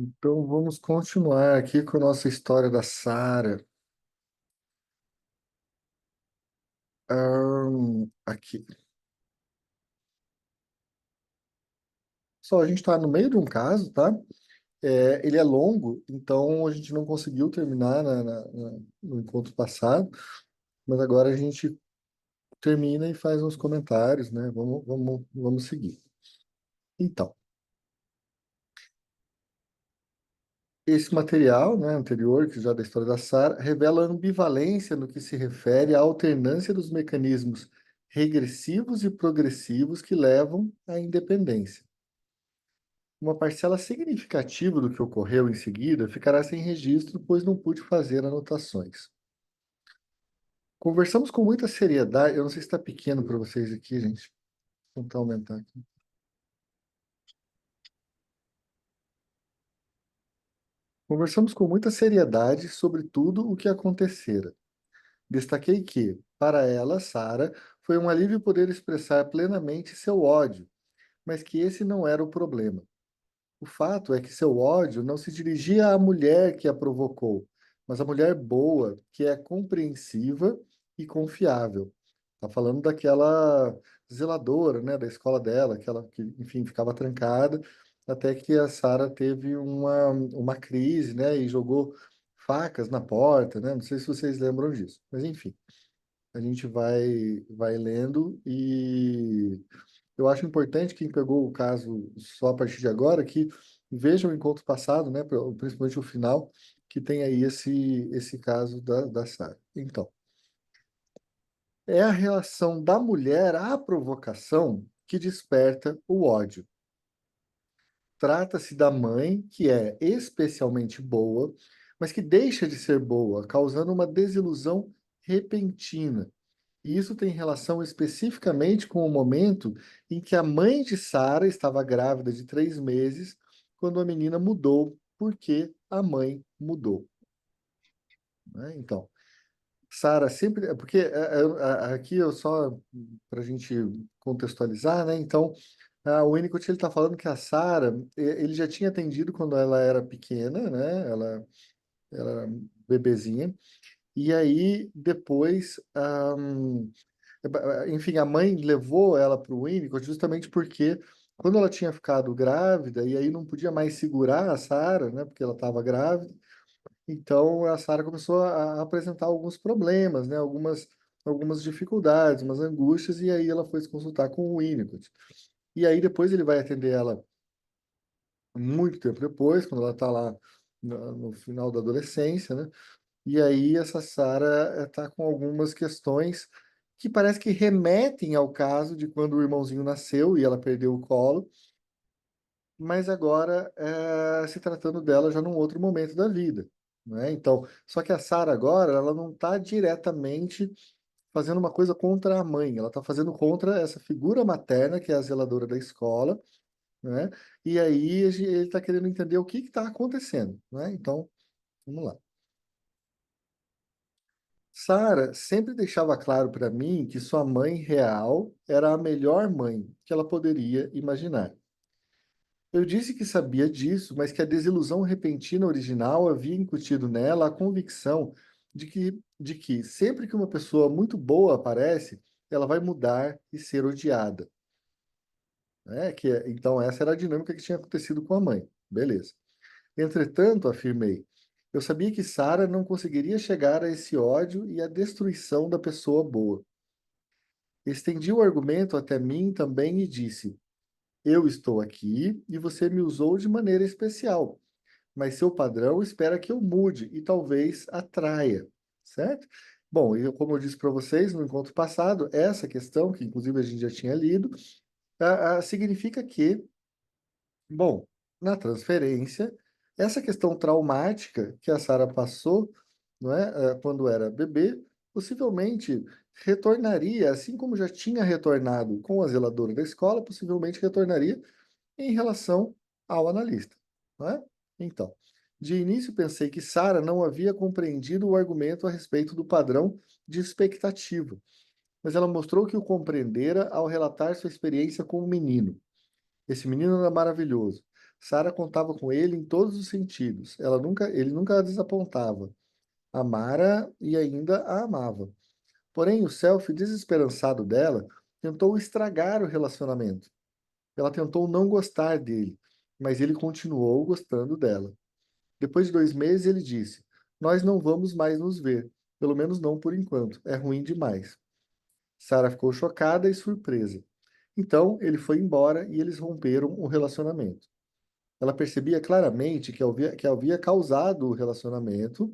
Então vamos continuar aqui com a nossa história da Sara. Aqui. Só a gente está no meio de um caso, tá? Ele é longo, então a gente não conseguiu terminar no encontro passado, mas agora a gente termina e faz uns comentários, né? Vamos seguir. Então, esse material, né, anterior, que já é da história da Sara, revela a ambivalência no que se refere à alternância dos mecanismos regressivos e progressivos que levam à independência. Uma parcela significativa do que ocorreu em seguida ficará sem registro, pois não pude fazer anotações. Conversamos com muita seriedade. Eu não sei se está pequeno para vocês aqui, gente. Vou tentar aumentar aqui. Conversamos com muita seriedade sobre tudo o que acontecera. Destaquei que, para ela, Sara, foi um alívio poder expressar plenamente seu ódio, mas que esse não era o problema. O fato é que seu ódio não se dirigia à mulher que a provocou, mas à mulher boa, que é compreensiva e confiável. Tá falando daquela zeladora, né, da escola dela, aquela que, enfim, ficava trancada, até que a Sara teve uma crise, né, e jogou facas na porta, né? Não sei se vocês lembram disso, mas enfim, a gente vai lendo e eu acho importante quem pegou o caso só a partir de agora que veja o encontro passado, né, principalmente o final, que tem aí esse caso da Sara. Então, é a relação da mulher à provocação que desperta o ódio. Trata-se da mãe, que é especialmente boa, mas que deixa de ser boa, causando uma desilusão repentina. E isso tem relação especificamente com o momento em que a mãe de Sara estava grávida de 3 meses, quando a menina mudou, porque a mãe mudou, né? Então, Sara sempre. Porque aqui eu só. Para a gente contextualizar, né? Então, o Winnicott ele está falando que a Sara ele já tinha atendido quando ela era pequena, né? Ela era bebezinha. E aí, depois. Enfim, a mãe levou ela para o Winnicott justamente porque quando ela tinha ficado grávida e aí não podia mais segurar a Sara, né, porque ela estava grávida, então a Sara começou a apresentar alguns problemas, né, algumas dificuldades, umas angústias, e aí ela foi se consultar com o Winnicott. E aí depois ele vai atender ela muito tempo depois, quando ela está lá no final da adolescência, né? E aí essa Sara está com algumas questões que parece que remetem ao caso de quando o irmãozinho nasceu e ela perdeu o colo, mas agora se tratando dela já num outro momento da vida, né? Então, só que a Sara agora ela não está diretamente fazendo uma coisa contra a mãe, ela está fazendo contra essa figura materna que é a zeladora da escola, né? E aí ele está querendo entender o que está acontecendo, né? Então, vamos lá. Sara sempre deixava claro para mim que sua mãe real era a melhor mãe que ela poderia imaginar. Eu disse que sabia disso, mas que a desilusão repentina original havia incutido nela a convicção de que sempre que uma pessoa muito boa aparece, ela vai mudar e ser odiada, né? Então essa era a dinâmica que tinha acontecido com a mãe. Beleza. Entretanto, afirmei, eu sabia que Sara não conseguiria chegar a esse ódio e a destruição da pessoa boa. Estendi o argumento até mim também e disse: eu estou aqui e você me usou de maneira especial, mas seu padrão espera que eu mude e talvez atraia, certo? Bom, como eu disse para vocês no encontro passado, essa questão, que inclusive a gente já tinha lido, significa que, bom, na transferência, essa questão traumática que a Sara passou, não é, quando era bebê, possivelmente retornaria, assim como já tinha retornado com a zeladora da escola, possivelmente retornaria em relação ao analista, não é? Então, de início pensei que Sara não havia compreendido o argumento a respeito do padrão de expectativa, mas ela mostrou que o compreendera ao relatar sua experiência com o menino. Esse menino era maravilhoso. Sara contava com ele em todos os sentidos. Ele nunca a desapontava. Amara e ainda a amava. Porém, o Self, desesperançado dela, tentou estragar o relacionamento. Ela tentou não gostar dele, mas ele continuou gostando dela. Depois de 2 meses, ele disse: Nós não vamos mais nos ver, pelo menos não por enquanto. É ruim demais. Sara ficou chocada e surpresa. Então, ele foi embora e eles romperam o relacionamento. Ela percebia claramente que havia causado o relacionamento,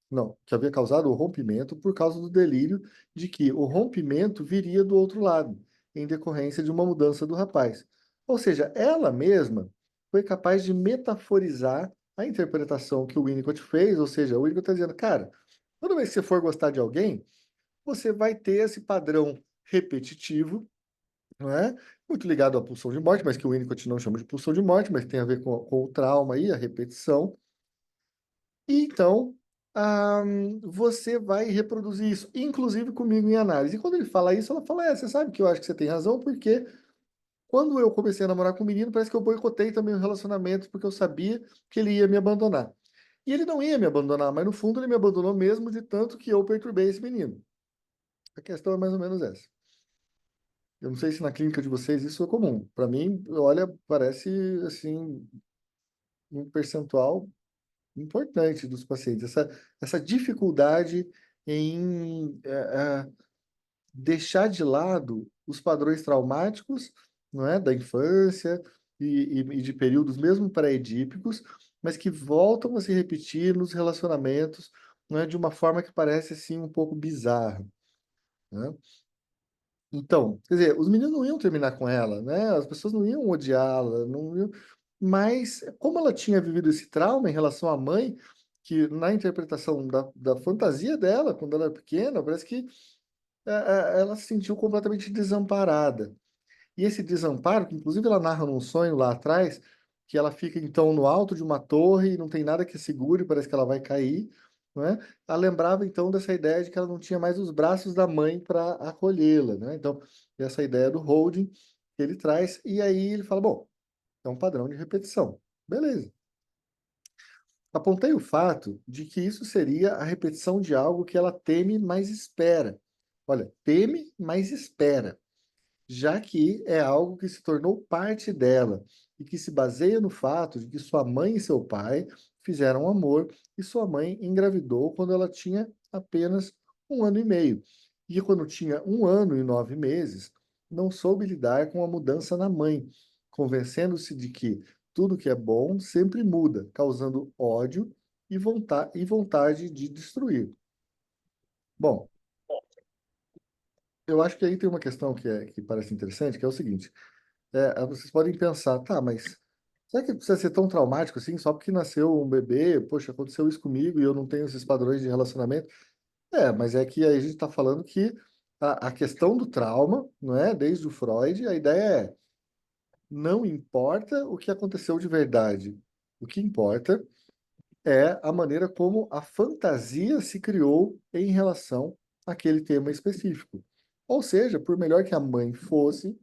não, que havia causado o rompimento por causa do delírio de que o rompimento viria do outro lado, em decorrência de uma mudança do rapaz. Ou seja, ela mesma foi capaz de metaforizar a interpretação que o Winnicott fez, ou seja, o Winnicott está dizendo, cara, toda vez que você for gostar de alguém, você vai ter esse padrão repetitivo, não é? Muito ligado à pulsão de morte, mas que o Winnicott não chama de pulsão de morte, mas tem a ver com o trauma e a repetição. E então, você vai reproduzir isso, inclusive comigo em análise. E quando ele fala isso, ela fala: você sabe que eu acho que você tem razão, porque quando eu comecei a namorar com o menino, parece que eu boicotei também o relacionamento, porque eu sabia que ele ia me abandonar. E ele não ia me abandonar, mas no fundo ele me abandonou mesmo, de tanto que eu perturbei esse menino. A questão é mais ou menos essa. Eu não sei se na clínica de vocês isso é comum. Para mim, olha, parece assim um percentual importante dos pacientes, essa dificuldade em deixar de lado os padrões traumáticos, não é, da infância e de períodos mesmo pré-edípicos, mas que voltam a se repetir nos relacionamentos, não é, de uma forma que parece assim um pouco bizarra, né? Então, quer dizer, os meninos não iam terminar com ela, né? As pessoas não iam odiá-la, não iam... Mas como ela tinha vivido esse trauma em relação à mãe, que na interpretação da fantasia dela, quando ela era pequena, parece que ela se sentiu completamente desamparada. E esse desamparo, que inclusive ela narra num sonho lá atrás, que ela fica então no alto de uma torre e não tem nada que a segure, parece que ela vai cair, não é? Ela lembrava então dessa ideia de que ela não tinha mais os braços da mãe para acolhê-la, né? Então, essa ideia do holding que ele traz, e aí ele fala, bom, é um padrão de repetição. Beleza. Apontei o fato de que isso seria a repetição de algo que ela teme, mas espera. Olha, teme, mas espera, já que é algo que se tornou parte dela e que se baseia no fato de que sua mãe e seu pai fizeram amor e sua mãe engravidou quando ela tinha apenas 1 ano e meio. E quando tinha 1 ano e 9 meses, não soube lidar com a mudança na mãe, convencendo-se de que tudo que é bom sempre muda, causando ódio e vontade de destruir. Bom, eu acho que aí tem uma questão que parece interessante, que é o seguinte. Vocês podem pensar, tá, mas será que precisa ser tão traumático assim, só porque nasceu um bebê? Poxa, aconteceu isso comigo e eu não tenho esses padrões de relacionamento. Mas é que aí a gente está falando que a questão do trauma, não é? Desde o Freud, a ideia é, não importa o que aconteceu de verdade. O que importa é a maneira como a fantasia se criou em relação àquele tema específico. Ou seja, por melhor que a mãe fosse,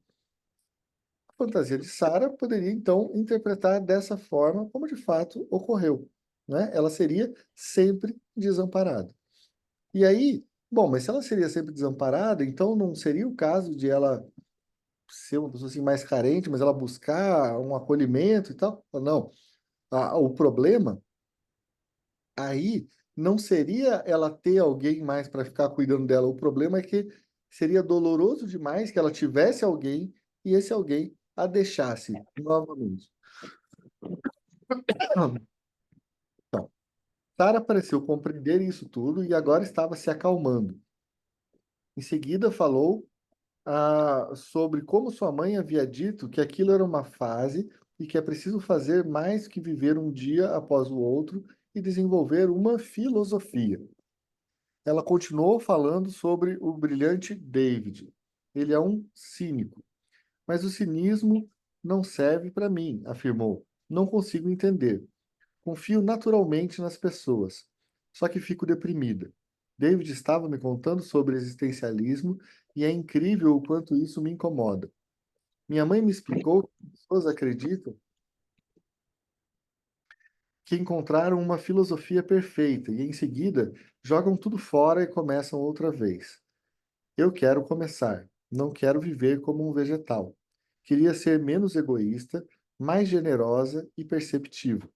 fantasia de Sara poderia então interpretar dessa forma como de fato ocorreu, né? Ela seria sempre desamparada. E aí, bom, mas se ela seria sempre desamparada, então não seria o caso de ela ser uma pessoa assim mais carente, mas ela buscar um acolhimento e tal? Não. O problema aí não seria ela ter alguém mais para ficar cuidando dela. O problema é que seria doloroso demais que ela tivesse alguém e esse alguém a deixasse novamente. Então, Sara pareceu compreender isso tudo e agora estava se acalmando. Em seguida, falou sobre como sua mãe havia dito que aquilo era uma fase e que é preciso fazer mais que viver um dia após o outro e desenvolver uma filosofia. Ela continuou falando sobre o brilhante David. Ele é um cínico, mas o cinismo não serve para mim, afirmou. Não consigo entender. Confio naturalmente nas pessoas, só que fico deprimida. David estava me contando sobre existencialismo e é incrível o quanto isso me incomoda. Minha mãe me explicou que as pessoas acreditam que encontraram uma filosofia perfeita e, em seguida, jogam tudo fora e começam outra vez. Eu quero começar. Não quero viver como um vegetal. Queria ser menos egoísta, mais generosa e perceptiva.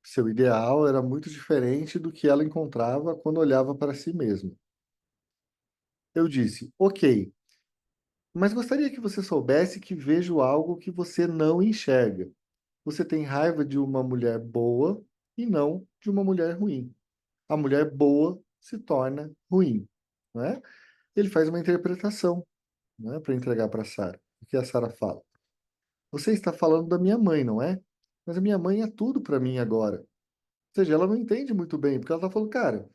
Seu ideal era muito diferente do que ela encontrava quando olhava para si mesma. Eu disse: Ok, mas gostaria que você soubesse que vejo algo que você não enxerga. Você tem raiva de uma mulher boa e não de uma mulher ruim. A mulher boa se torna ruim, não é? Ele faz uma interpretação, né, para entregar para Sara. O que a Sara fala? Você está falando da minha mãe, não é? Mas a minha mãe é tudo para mim agora. Ou seja, ela não entende muito bem, porque ela está falando, cara,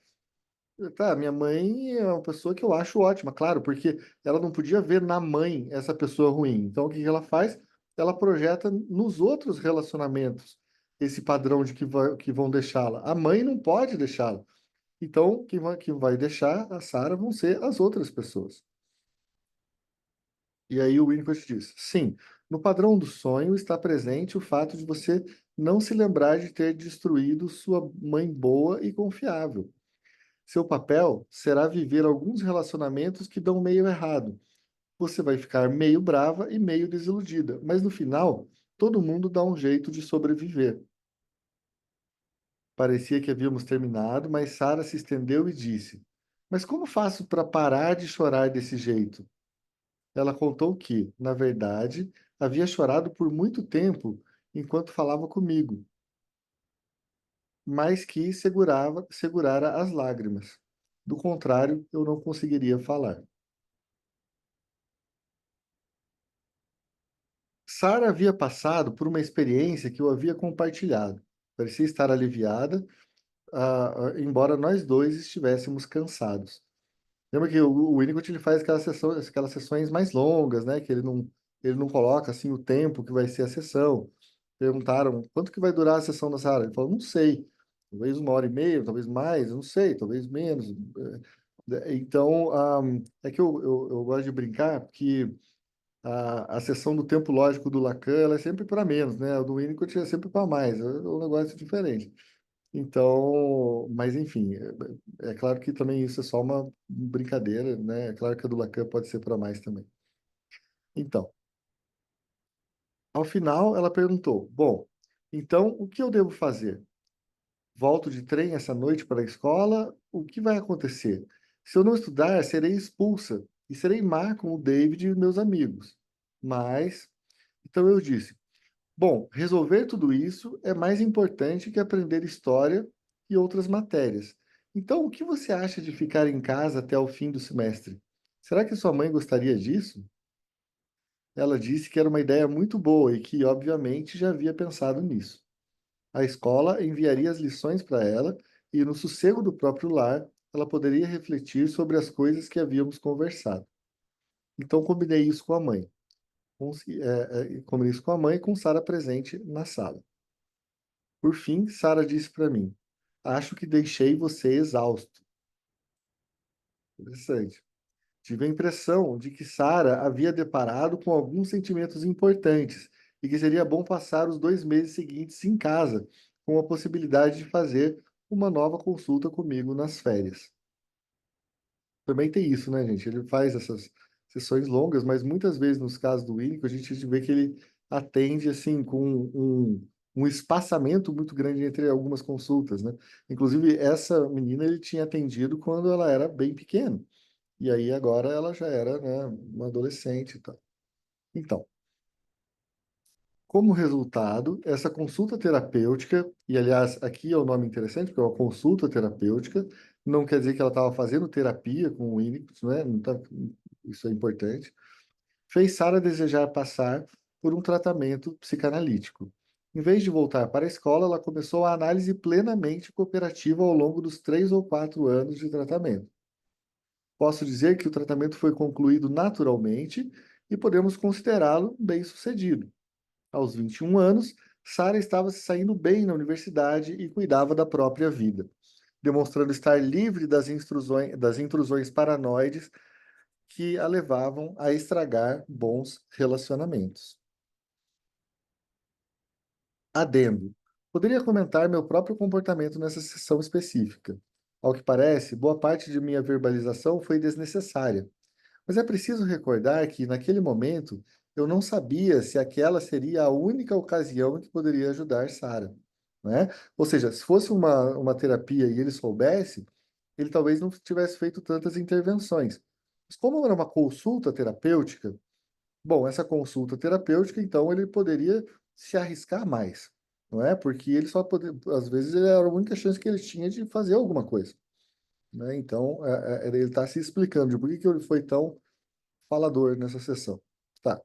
tá, minha mãe é uma pessoa que eu acho ótima, claro, porque ela não podia ver na mãe essa pessoa ruim. Então, o que que ela faz? Ela projeta nos outros relacionamentos esse padrão de que vão deixá-la. A mãe não pode deixá-la. Então, quem vai deixar a Sarah vão ser as outras pessoas. E aí o Winnicott diz: sim, no padrão do sonho está presente o fato de você não se lembrar de ter destruído sua mãe boa e confiável. Seu papel será viver alguns relacionamentos que dão meio errado. Você vai ficar meio brava e meio desiludida, mas no final, todo mundo dá um jeito de sobreviver. Parecia que havíamos terminado, mas Sara se estendeu e disse: Mas como faço para parar de chorar desse jeito? Ela contou que, na verdade, havia chorado por muito tempo enquanto falava comigo, mas que segurara as lágrimas. Do contrário, eu não conseguiria falar. Sara havia passado por uma experiência que eu havia compartilhado. Parecia estar aliviada, embora nós dois estivéssemos cansados. Lembra que o Winnicott ele faz aquelas sessões mais longas, né? Que ele não coloca assim o tempo que vai ser a sessão. Perguntaram quanto que vai durar a sessão da Sara. Ele falou, não sei. Talvez 1 hora e meia, talvez mais, eu não sei, talvez menos. Então, é que eu gosto de brincar que a sessão do tempo lógico do Lacan ela é sempre para menos, né? A do Winnicott é sempre para mais. É um negócio diferente. Então, mas enfim, é claro que também isso é só uma brincadeira, né? É claro que a do Lacan pode ser para mais também. Então, ao final, ela perguntou: Bom, então o que eu devo fazer? Volto de trem essa noite para a escola? O que vai acontecer? Se eu não estudar, serei expulsa e serei má com o David e meus amigos. Mas, então eu disse: Bom, resolver tudo isso é mais importante que aprender história e outras matérias. Então, o que você acha de ficar em casa até o fim do semestre? Será que sua mãe gostaria disso? Ela disse que era uma ideia muito boa e que, obviamente, já havia pensado nisso. A escola enviaria as lições para ela e, no sossego do próprio lar, ela poderia refletir sobre as coisas que havíamos conversado. Então, combinei isso com a mãe. Combinei isso com a mãe e com Sara presente na sala. Por fim, Sara disse para mim: Acho que deixei você exausto. Interessante. Tive a impressão de que Sara havia deparado com alguns sentimentos importantes e que seria bom passar os 2 meses seguintes em casa, com a possibilidade de fazer uma nova consulta comigo nas férias. Também tem isso, né, gente? Ele faz essas sessões longas, mas muitas vezes, nos casos do Winnicott, a gente vê que ele atende, assim, com um espaçamento muito grande entre algumas consultas, né? Inclusive, essa menina ele tinha atendido quando ela era bem pequena. E aí, agora, ela já era, né, uma adolescente e tal. Então, como resultado, essa consulta terapêutica, e aliás, aqui é o nome interessante, porque é uma consulta terapêutica, não quer dizer que ela estava fazendo terapia com o Winnicott, né? Não tá, isso é importante, fez Sara desejar passar por um tratamento psicanalítico. Em vez de voltar para a escola, ela começou a análise plenamente cooperativa ao longo dos 3 ou 4 anos de tratamento. Posso dizer que o tratamento foi concluído naturalmente e podemos considerá-lo bem-sucedido. Aos 21 anos, Sara estava se saindo bem na universidade e cuidava da própria vida, demonstrando estar livre das intrusões paranoides que a levavam a estragar bons relacionamentos. Adendo. Poderia comentar meu próprio comportamento nessa sessão específica. Ao que parece, boa parte de minha verbalização foi desnecessária. Mas é preciso recordar que, naquele momento, eu não sabia se aquela seria a única ocasião em que poderia ajudar Sara, né? Ou seja, se fosse uma terapia e ele soubesse, ele talvez não tivesse feito tantas intervenções. Mas como era uma consulta terapêutica, bom, essa consulta terapêutica, então, ele poderia se arriscar mais, não é? Porque ele só poderia, às vezes, era a única chance que ele tinha de fazer alguma coisa, né? Então, ele está se explicando de por que que ele foi tão falador nessa sessão. Tá.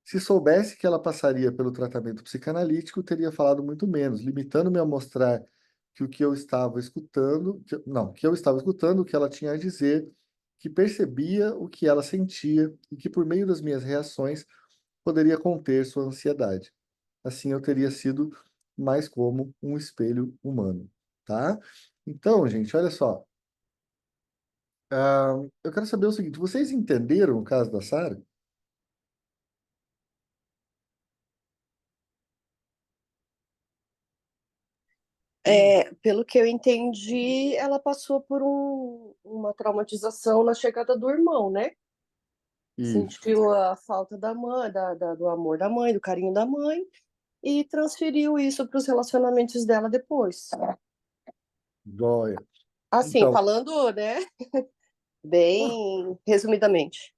Se soubesse que ela passaria pelo tratamento psicanalítico, teria falado muito menos, limitando-me a mostrar que o que eu estava escutando, que eu estava escutando o que ela tinha a dizer, que percebia o que ela sentia e que por meio das minhas reações poderia conter sua ansiedade. Assim eu teria sido mais como um espelho humano, tá? Então, gente, olha só. Eu quero saber o seguinte: vocês entenderam o caso da Sarah? Pelo que eu entendi, ela passou por uma traumatização na chegada do irmão, né? Isso. Sentiu a falta da mãe, do amor da mãe, do carinho da mãe, e transferiu isso para os relacionamentos dela depois. Joia. Assim, Então, falando, né, ah, bem resumidamente.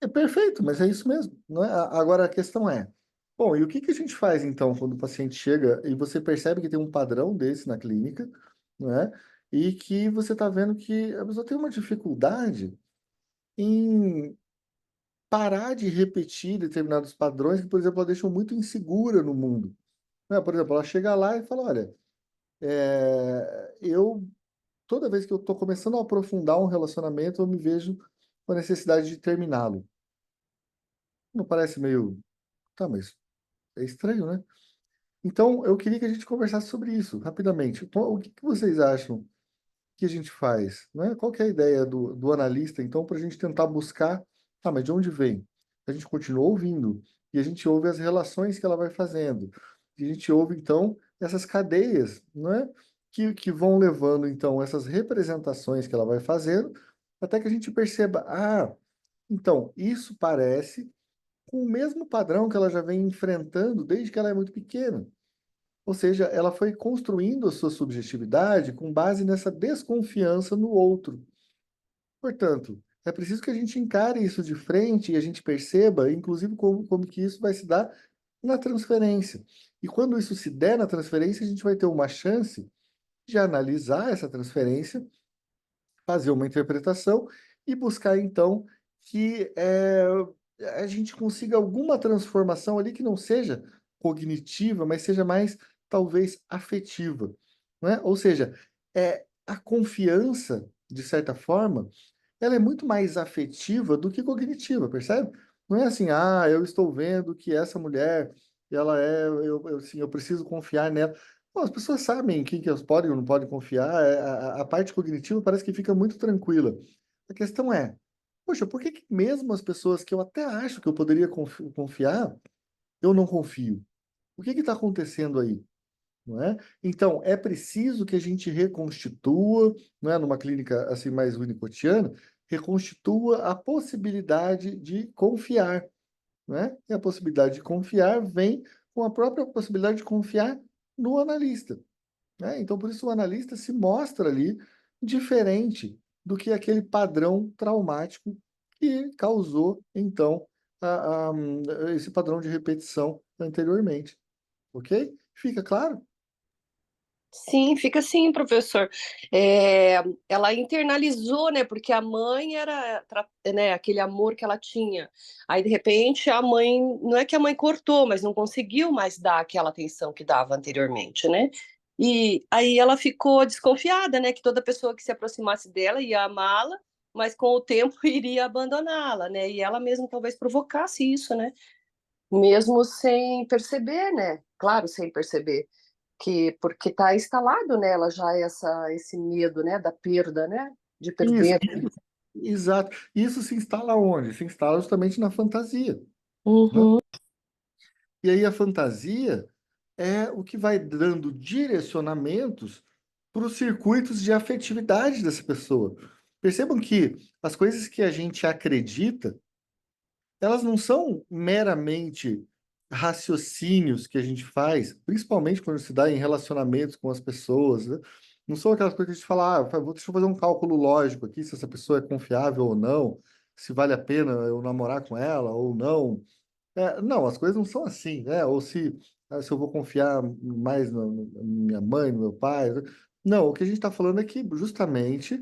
é perfeito, mas é isso mesmo, não é? Agora a questão é, bom, e o que que a gente faz então quando o paciente chega e você percebe que tem um padrão desse na clínica, não é? E que você está vendo que a pessoa tem uma dificuldade em parar de repetir determinados padrões que, por exemplo, a deixam muito insegura no mundo. Né? Por exemplo, ela chega lá e fala, olha, eu toda vez que eu estou começando a aprofundar um relacionamento, eu me vejo com a necessidade de terminá-lo. Não parece meio. Tá, mas é estranho, né? Então, eu queria que a gente conversasse sobre isso rapidamente. Então, o que que vocês acham que a gente faz? Né? Qual que é a ideia do analista, então, para a gente tentar buscar, tá, mas de onde vem? A gente continua ouvindo, e a gente ouve as relações que ela vai fazendo. E a gente ouve, então, essas cadeias, né? Que vão levando, então, essas representações que ela vai fazendo, até que a gente perceba, então, isso parece com o mesmo padrão que ela já vem enfrentando desde que ela é muito pequena. Ou seja, ela foi construindo a sua subjetividade com base nessa desconfiança no outro. Portanto, é preciso que a gente encare isso de frente e a gente perceba, inclusive, como que isso vai se dar na transferência. E quando isso se der na transferência, a gente vai ter uma chance de analisar essa transferência, fazer uma interpretação e buscar, então, que a gente consiga alguma transformação ali que não seja cognitiva, mas seja mais, talvez, afetiva, né? Ou seja, a confiança, de certa forma, ela é muito mais afetiva do que cognitiva, percebe? Não é assim, eu estou vendo que essa mulher, ela assim, eu preciso confiar nela. Bom, as pessoas sabem quem que elas podem ou não podem confiar, a parte cognitiva parece que fica muito tranquila. A questão é, poxa, por que que mesmo as pessoas que eu até acho que eu poderia confiar, eu não confio? O que está acontecendo aí? Não é? Então, é preciso que a gente reconstitua, não é, numa clínica assim mais unicotiana, reconstitua a possibilidade de confiar, não é? E a possibilidade de confiar vem com a própria possibilidade de confiar no analista, né? Então, por isso o analista se mostra ali diferente do que aquele padrão traumático que causou, então, esse padrão de repetição anteriormente, ok? Fica claro? Sim, fica assim, professor. Ela internalizou, né? Porque a mãe era, né, aquele amor que ela tinha. Aí, de repente, a mãe, não é que a mãe cortou, mas não conseguiu mais dar aquela atenção que dava anteriormente, né? E aí ela ficou desconfiada, né? Que toda pessoa que se aproximasse dela ia amá-la, mas com o tempo iria abandoná-la, né? E ela mesma talvez provocasse isso, né? Mesmo sem perceber, né? Claro, sem perceber que porque está instalado nela já esse medo, né, da perda, né, de Isso, perder. exato. Isso se instala onde? Se instala justamente na fantasia, né? Uhum. E aí a fantasia é o que vai dando direcionamentos para os circuitos de afetividade dessa pessoa. Percebam que as coisas que a gente acredita, elas não são meramente raciocínios que a gente faz, principalmente quando se dá em relacionamentos com as pessoas, né? Não são aquelas coisas que a gente fala, deixa eu fazer um cálculo lógico aqui, se essa pessoa é confiável ou não, se vale a pena eu namorar com ela ou não. Não, as coisas não são assim, né? Ou se eu vou confiar mais na minha mãe, no meu pai. Não, o que a gente está falando é que justamente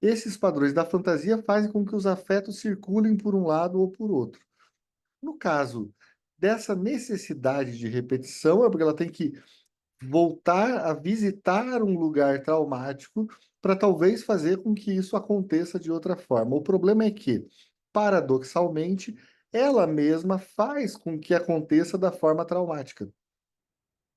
esses padrões da fantasia fazem com que os afetos circulem por um lado ou por outro. No caso dessa necessidade de repetição, é porque ela tem que voltar a visitar um lugar traumático para talvez fazer com que isso aconteça de outra forma. O problema é que, paradoxalmente, ela mesma faz com que aconteça da forma traumática.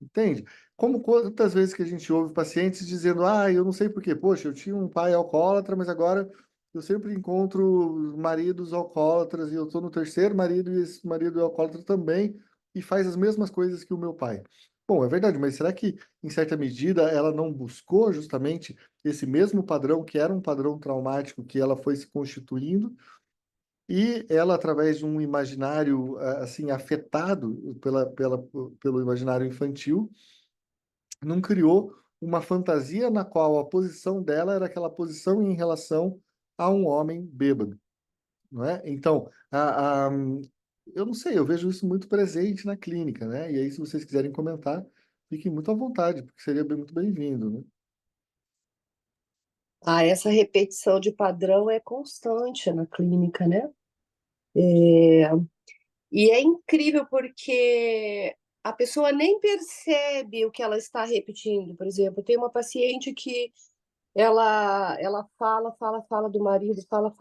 Entende? Como quantas vezes que a gente ouve pacientes dizendo, eu não sei por quê, poxa, eu tinha um pai alcoólatra, mas agora eu sempre encontro maridos alcoólatras e eu estou no terceiro marido e esse marido é alcoólatra também e faz as mesmas coisas que o meu pai. Bom, é verdade, mas será que, em certa medida, ela não buscou justamente esse mesmo padrão, que era um padrão traumático, que ela foi se constituindo, e ela, através de um imaginário, assim, afetado pelo imaginário infantil, não criou uma fantasia na qual a posição dela era aquela posição em relação a um homem bêbado, não é? Então, eu não sei, eu vejo isso muito presente na clínica, né? E aí, se vocês quiserem comentar, fiquem muito à vontade, porque seria muito bem-vindo, né? Ah, essa repetição de padrão é constante na clínica, né? E é incrível porque a pessoa nem percebe o que ela está repetindo. Por exemplo, tem uma paciente que ela fala do marido, fala.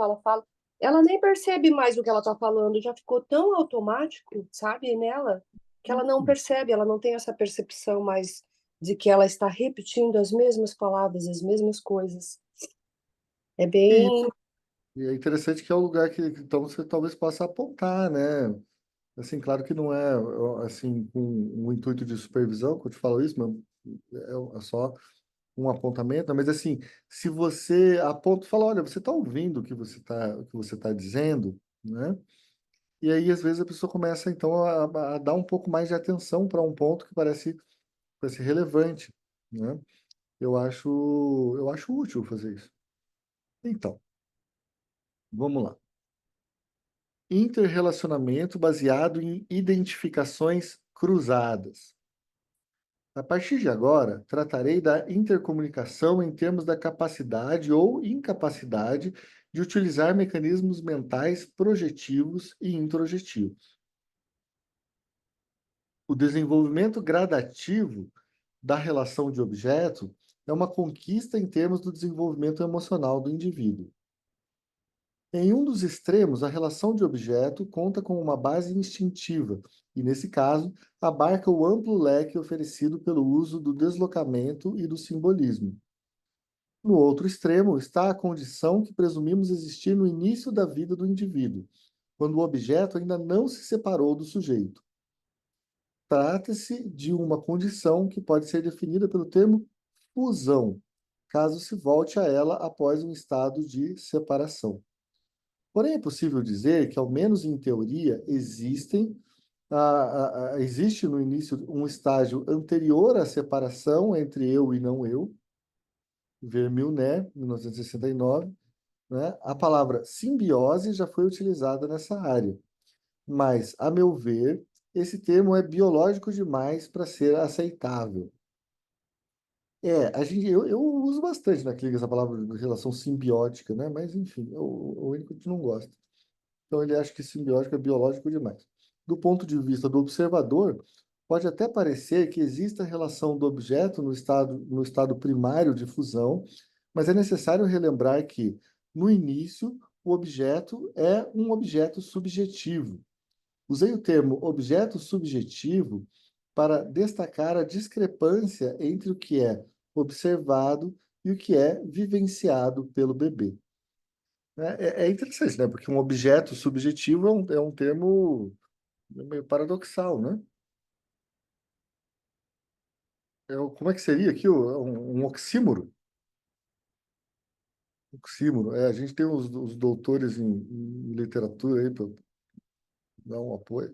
Ela nem percebe mais o que ela está falando, já ficou tão automático, sabe, nela, que ela não percebe, ela não tem essa percepção mais de que ela está repetindo as mesmas palavras, as mesmas coisas. É E bem. e é interessante que é o lugar que então você talvez possa apontar, né? Assim, claro que não é assim com um intuito de supervisão que eu te falo isso, mas é só um apontamento, mas assim, se você aponta, fala, olha, você está ouvindo o que você tá dizendo, né? E aí, às vezes, a pessoa começa, então, a dar um pouco mais de atenção para um ponto que parece relevante, né? Eu acho útil fazer isso. Então, vamos lá. Interrelacionamento baseado em identificações cruzadas. A partir de agora, tratarei da intercomunicação em termos da capacidade ou incapacidade de utilizar mecanismos mentais projetivos e introjetivos. O desenvolvimento gradativo da relação de objeto é uma conquista em termos do desenvolvimento emocional do indivíduo. Em um dos extremos, a relação de objeto conta com uma base instintiva e, nesse caso, abarca o amplo leque oferecido pelo uso do deslocamento e do simbolismo. No outro extremo está a condição que presumimos existir no início da vida do indivíduo, quando o objeto ainda não se separou do sujeito. Trata-se de uma condição que pode ser definida pelo termo fusão, caso se volte a ela após um estado de separação. Porém, é possível dizer que, ao menos em teoria, existe no início um estágio anterior à separação entre eu e não eu, Vermeulen, 1969, né? A palavra simbiose já foi utilizada nessa área, mas, a meu ver, esse termo é biológico demais para ser aceitável. Eu uso bastante na clínica essa palavra de relação simbiótica, né? Mas, enfim, o único que não gosta. Então, ele acha que simbiótico é biológico demais. Do ponto de vista do observador, pode até parecer que exista relação do objeto no estado primário de fusão, mas é necessário relembrar que, no início, o objeto é um objeto subjetivo. Usei o termo objeto subjetivo para destacar a discrepância entre o que é observado e o que é vivenciado pelo bebê. É interessante, né? Porque um objeto subjetivo é um termo meio paradoxal, né? como é que seria aqui um oxímoro? Oxímoro. A gente tem os doutores em literatura aí para dar um apoio,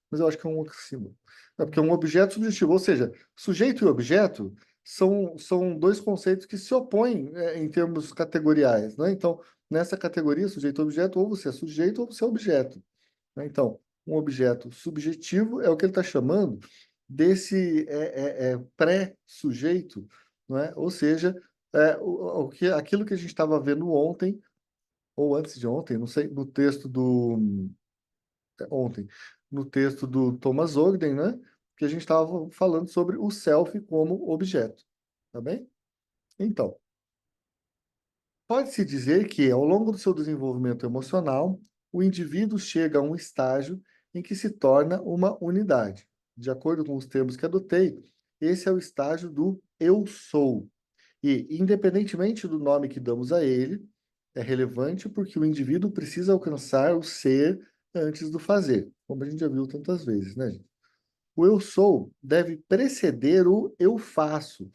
mas eu acho que é um oxímoro. É porque é um objeto subjetivo, ou seja, sujeito e objeto são dois conceitos que se opõem, em termos categoriais, né? Então, nessa categoria, sujeito e objeto, ou você é sujeito ou você é objeto, né? Então, um objeto subjetivo é o que ele está chamando desse pré-sujeito, não é? Ou seja, aquilo que a gente estava vendo ontem, ou antes de ontem, não sei, no texto ontem, no texto do Thomas Ogden, né? Que a gente estava falando sobre o self como objeto, tá bem? Então, pode-se dizer que, ao longo do seu desenvolvimento emocional, o indivíduo chega a um estágio em que se torna uma unidade. De acordo com os termos que adotei, esse é o estágio do eu sou. E, independentemente do nome que damos a ele, é relevante porque o indivíduo precisa alcançar o ser antes do fazer, como a gente já viu tantas vezes, né, gente? O eu sou deve preceder o eu faço.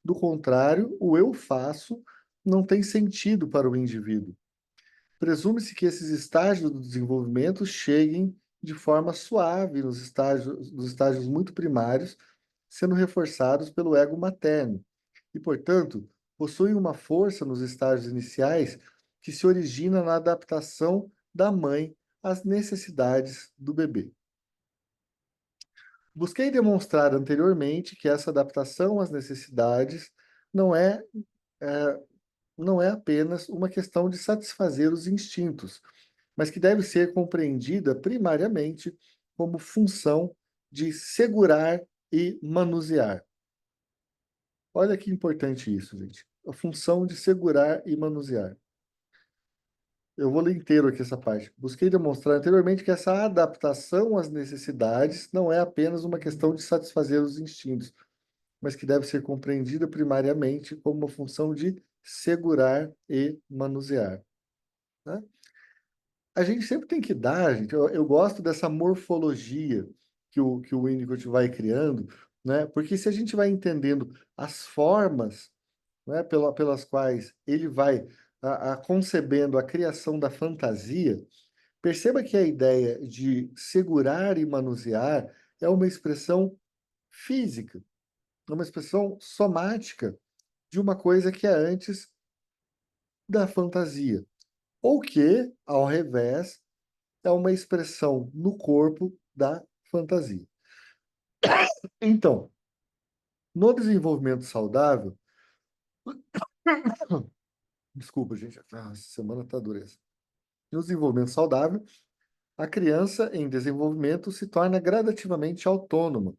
Do contrário, o eu faço não tem sentido para o indivíduo. Presume-se que esses estágios do desenvolvimento cheguem de forma suave nos estágios muito primários, sendo reforçados pelo ego materno, e, portanto, possuem uma força nos estágios iniciais que se origina na adaptação da mãe às necessidades do bebê. Busquei demonstrar anteriormente que essa adaptação às necessidades não é, é, não é apenas uma questão de satisfazer os instintos, mas que deve ser compreendida primariamente como função de segurar e manusear. Olha que importante isso, gente. A função de segurar e manusear. Eu vou ler inteiro aqui essa parte. Busquei demonstrar anteriormente que essa adaptação às necessidades não é apenas uma questão de satisfazer os instintos, mas que deve ser compreendida primariamente como uma função de segurar e manusear, né? A gente sempre tem que dar, gente, eu gosto dessa morfologia que o Winnicott vai criando, né? Porque se a gente vai entendendo as formas, né, pelas quais ele vai concebendo a criação da fantasia, perceba que a ideia de segurar e manusear é uma expressão física, é uma expressão somática de uma coisa que é antes da fantasia, ou que, ao revés, é uma expressão no corpo da fantasia. Então, no desenvolvimento saudável, desculpa, gente, essa semana tá dureza. No desenvolvimento saudável, a criança em desenvolvimento se torna gradativamente autônoma,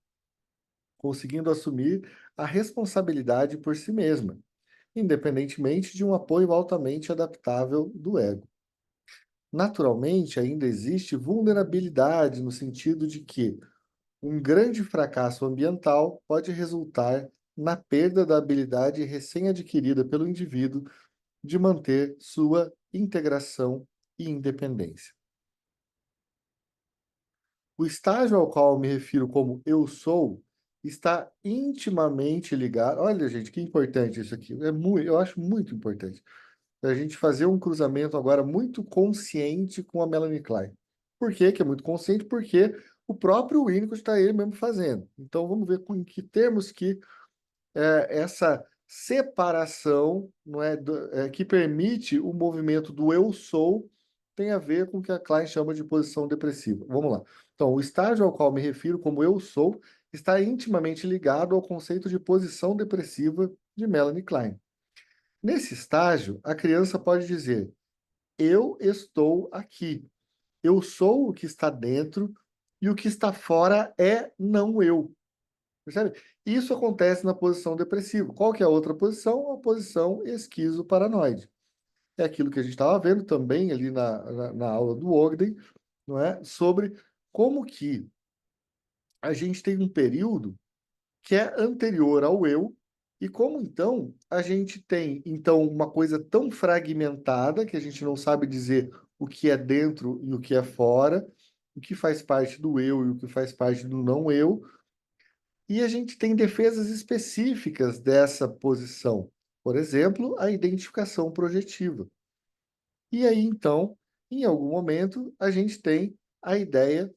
conseguindo assumir a responsabilidade por si mesma, independentemente de um apoio altamente adaptável do ego. Naturalmente, ainda existe vulnerabilidade no sentido de que um grande fracasso ambiental pode resultar na perda da habilidade recém-adquirida pelo indivíduo de manter sua integração e independência. O estágio ao qual me refiro como eu sou está intimamente ligado. Olha, gente, que importante isso aqui. Eu acho muito importante a gente fazer um cruzamento agora muito consciente com a Melanie Klein. Por quê que é muito consciente? Porque o próprio Winnicott está ele mesmo fazendo. Então vamos ver em que termos que essa separação, não é, que permite o movimento do eu sou tem a ver com o que a Klein chama de posição depressiva. Vamos lá. Então, o estágio ao qual me refiro como eu sou está intimamente ligado ao conceito de posição depressiva de Melanie Klein. Nesse estágio, a criança pode dizer: eu estou aqui. Eu sou o que está dentro e o que está fora é não eu. Percebe? Isso acontece na posição depressiva. Qual que é a outra posição? A posição esquizoparanoide. É aquilo que a gente estava vendo também ali na aula do Ogden, não é? Sobre como que a gente tem um período que é anterior ao eu, e como então a gente tem então uma coisa tão fragmentada que a gente não sabe dizer o que é dentro e o que é fora, o que faz parte do eu e o que faz parte do não eu, E a gente tem defesas específicas dessa posição. Por exemplo, a identificação projetiva. E aí, então, em algum momento, a gente tem a ideia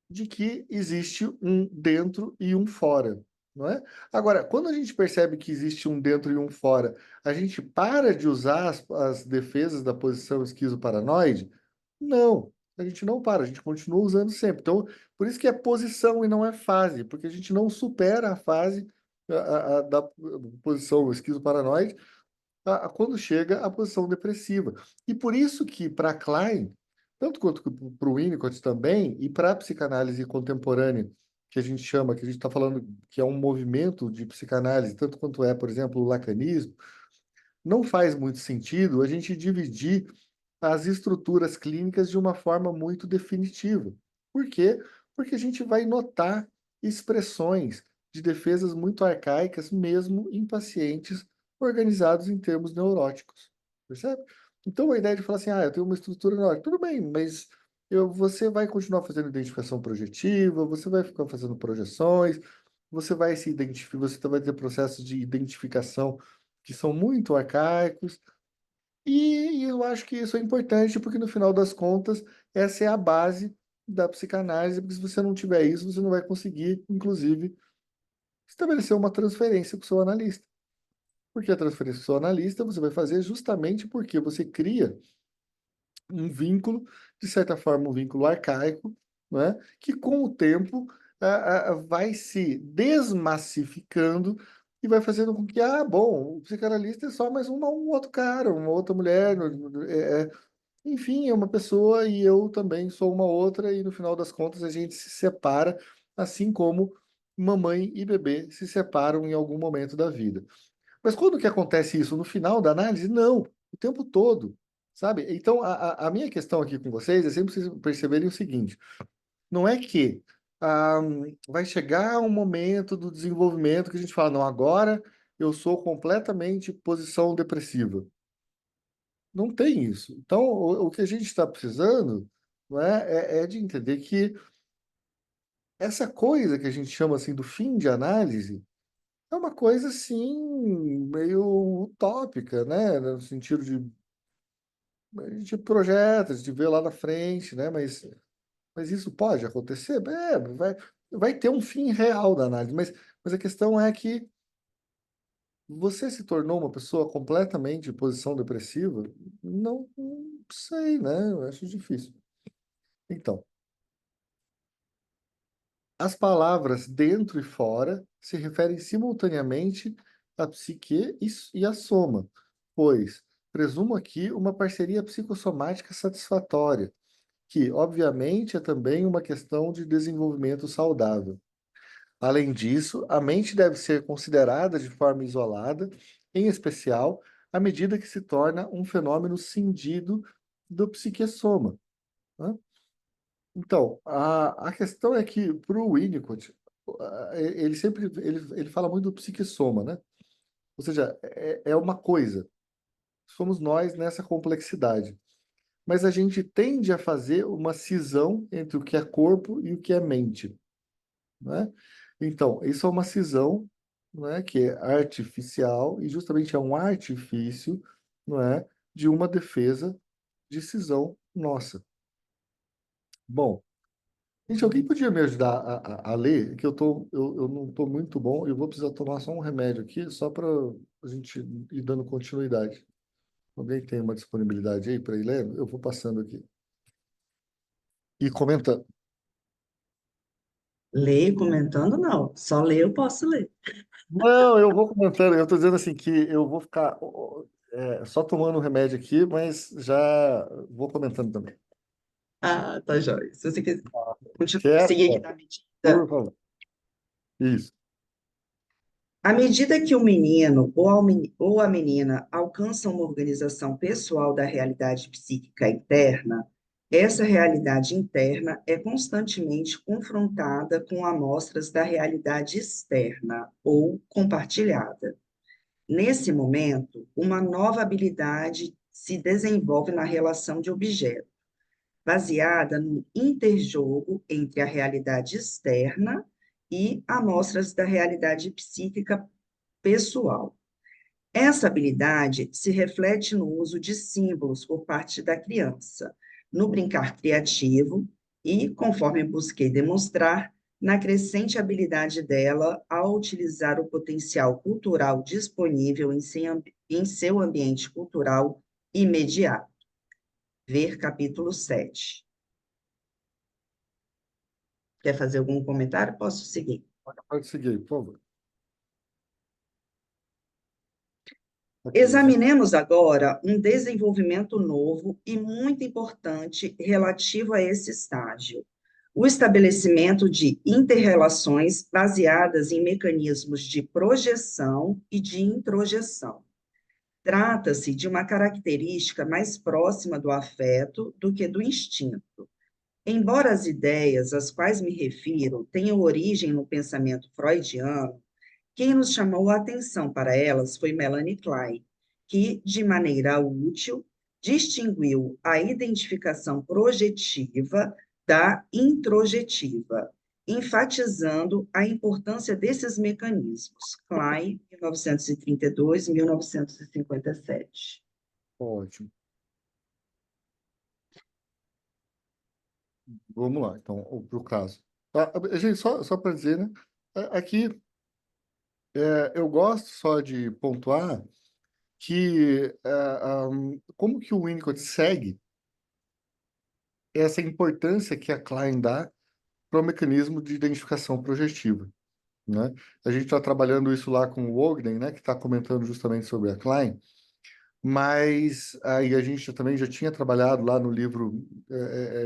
de que existe um dentro e um fora, não é? Agora, quando a gente percebe que existe um dentro e um fora, a gente para de usar as defesas da posição esquizoparanoide? Não, a gente não para, a gente continua usando sempre. Então, por isso que é posição e não é fase, porque a gente não supera a fase da posição esquizoparanoide quando chega à posição depressiva. E por isso que, para Klein, tanto quanto para o Winnicott também, e para a psicanálise contemporânea, que a gente chama, que a gente está falando que é um movimento de psicanálise, tanto quanto é, por exemplo, o lacanismo, não faz muito sentido a gente dividir as estruturas clínicas de uma forma muito definitiva. Por quê? Porque a gente vai notar expressões de defesas muito arcaicas, mesmo em pacientes organizados em termos neuróticos. Percebe? Então, a ideia de falar assim, eu tenho uma estrutura neurótica, tudo bem, mas você vai continuar fazendo identificação projetiva, você vai ficar fazendo projeções, você vai se identificar, você vai ter processos de identificação que são muito arcaicos, e eu acho que isso é importante porque, no final das contas, essa é a base da psicanálise, porque se você não tiver isso, você não vai conseguir, inclusive, estabelecer uma transferência com o seu analista. Porque a transferência com o seu analista você vai fazer justamente porque você cria um vínculo, de certa forma, um vínculo arcaico, né, que com o tempo vai se desmassificando e vai fazendo com que, bom, o psicanalista é só mais um outro cara, uma outra mulher, enfim, é uma pessoa e eu também sou uma outra, e no final das contas a gente se separa, assim como mamãe e bebê se separam em algum momento da vida. Mas quando que acontece isso? No final da análise? Não, o tempo todo, sabe? Então, a minha questão aqui com vocês é sempre vocês perceberem o seguinte: não é que ah, vai chegar um momento do desenvolvimento que a gente fala, não, agora eu sou completamente posição depressiva. Não tem isso. Então, o que a gente está precisando, não é de entender que essa coisa que a gente chama assim do fim de análise é uma coisa assim meio utópica, né? No sentido de a gente projeta, a gente vê lá na frente, né? Mas isso pode acontecer? Vai ter um fim real da análise, mas a questão é que você se tornou uma pessoa completamente em posição depressiva? Não sei, né? Eu acho difícil. Então, as palavras dentro e fora se referem simultaneamente à psique e à soma, pois presumo aqui uma parceria psicossomática satisfatória, que, obviamente, é também uma questão de desenvolvimento saudável. Além disso, a mente deve ser considerada de forma isolada, em especial à medida que se torna um fenômeno cindido do psiquessoma, né? Então, a questão é que, para o Winnicott, ele fala muito do psiquissoma, né? Ou seja, é uma coisa. Somos nós nessa complexidade. Mas a gente tende a fazer uma cisão entre o que é corpo e o que é mente, né? Então, isso é uma cisão, né, que é artificial e justamente é um artifício, não é, de uma defesa de cisão nossa. Bom, gente, alguém podia me ajudar a ler? Que eu não estou muito bom. Eu vou precisar tomar só um remédio aqui, só para a gente ir dando continuidade. Alguém tem uma disponibilidade aí para ir lendo? Eu vou passando aqui. E comentando. Ler comentando, não. Só ler eu posso ler. Não, eu vou comentando. Eu estou dizendo assim que eu vou ficar só tomando o remédio aqui, mas já vou comentando também. Ah, tá jóia. Se você quiser seguir aqui Certo? na medida. Por favor. Isso. À medida que o menino ou a menina alcançam uma organização pessoal da realidade psíquica interna, essa realidade interna é constantemente confrontada com amostras da realidade externa ou compartilhada. Nesse momento, uma nova habilidade se desenvolve na relação de objeto, baseada no interjogo entre a realidade externa e amostras da realidade psíquica pessoal. Essa habilidade se reflete no uso de símbolos por parte da criança, no brincar criativo e, conforme busquei demonstrar, na crescente habilidade dela ao utilizar o potencial cultural disponível em seu ambiente cultural imediato. Ver capítulo 7. Quer fazer algum comentário? Posso seguir. Pode seguir, por favor. Ok, Examinemos agora um desenvolvimento novo e muito importante relativo a esse estágio: o estabelecimento de interrelações baseadas em mecanismos de projeção e de introjeção. Trata-se de uma característica mais próxima do afeto do que do instinto. Embora as ideias às quais me refiro tenham origem no pensamento freudiano, quem nos chamou a atenção para elas foi Melanie Klein, que, de maneira útil, distinguiu a identificação projetiva da introjetiva, enfatizando a importância desses mecanismos. Klein, 1932-1957. ótimo. Vamos lá, então, para o caso. Gente, só para dizer, né? Aqui, eu gosto só de pontuar que como que o Winnicott segue essa importância que a Klein dá para o mecanismo de identificação projetiva, né? A gente está trabalhando isso lá com o Ogden, né, que está comentando justamente sobre a Klein, mas aí a gente também já tinha trabalhado lá no livro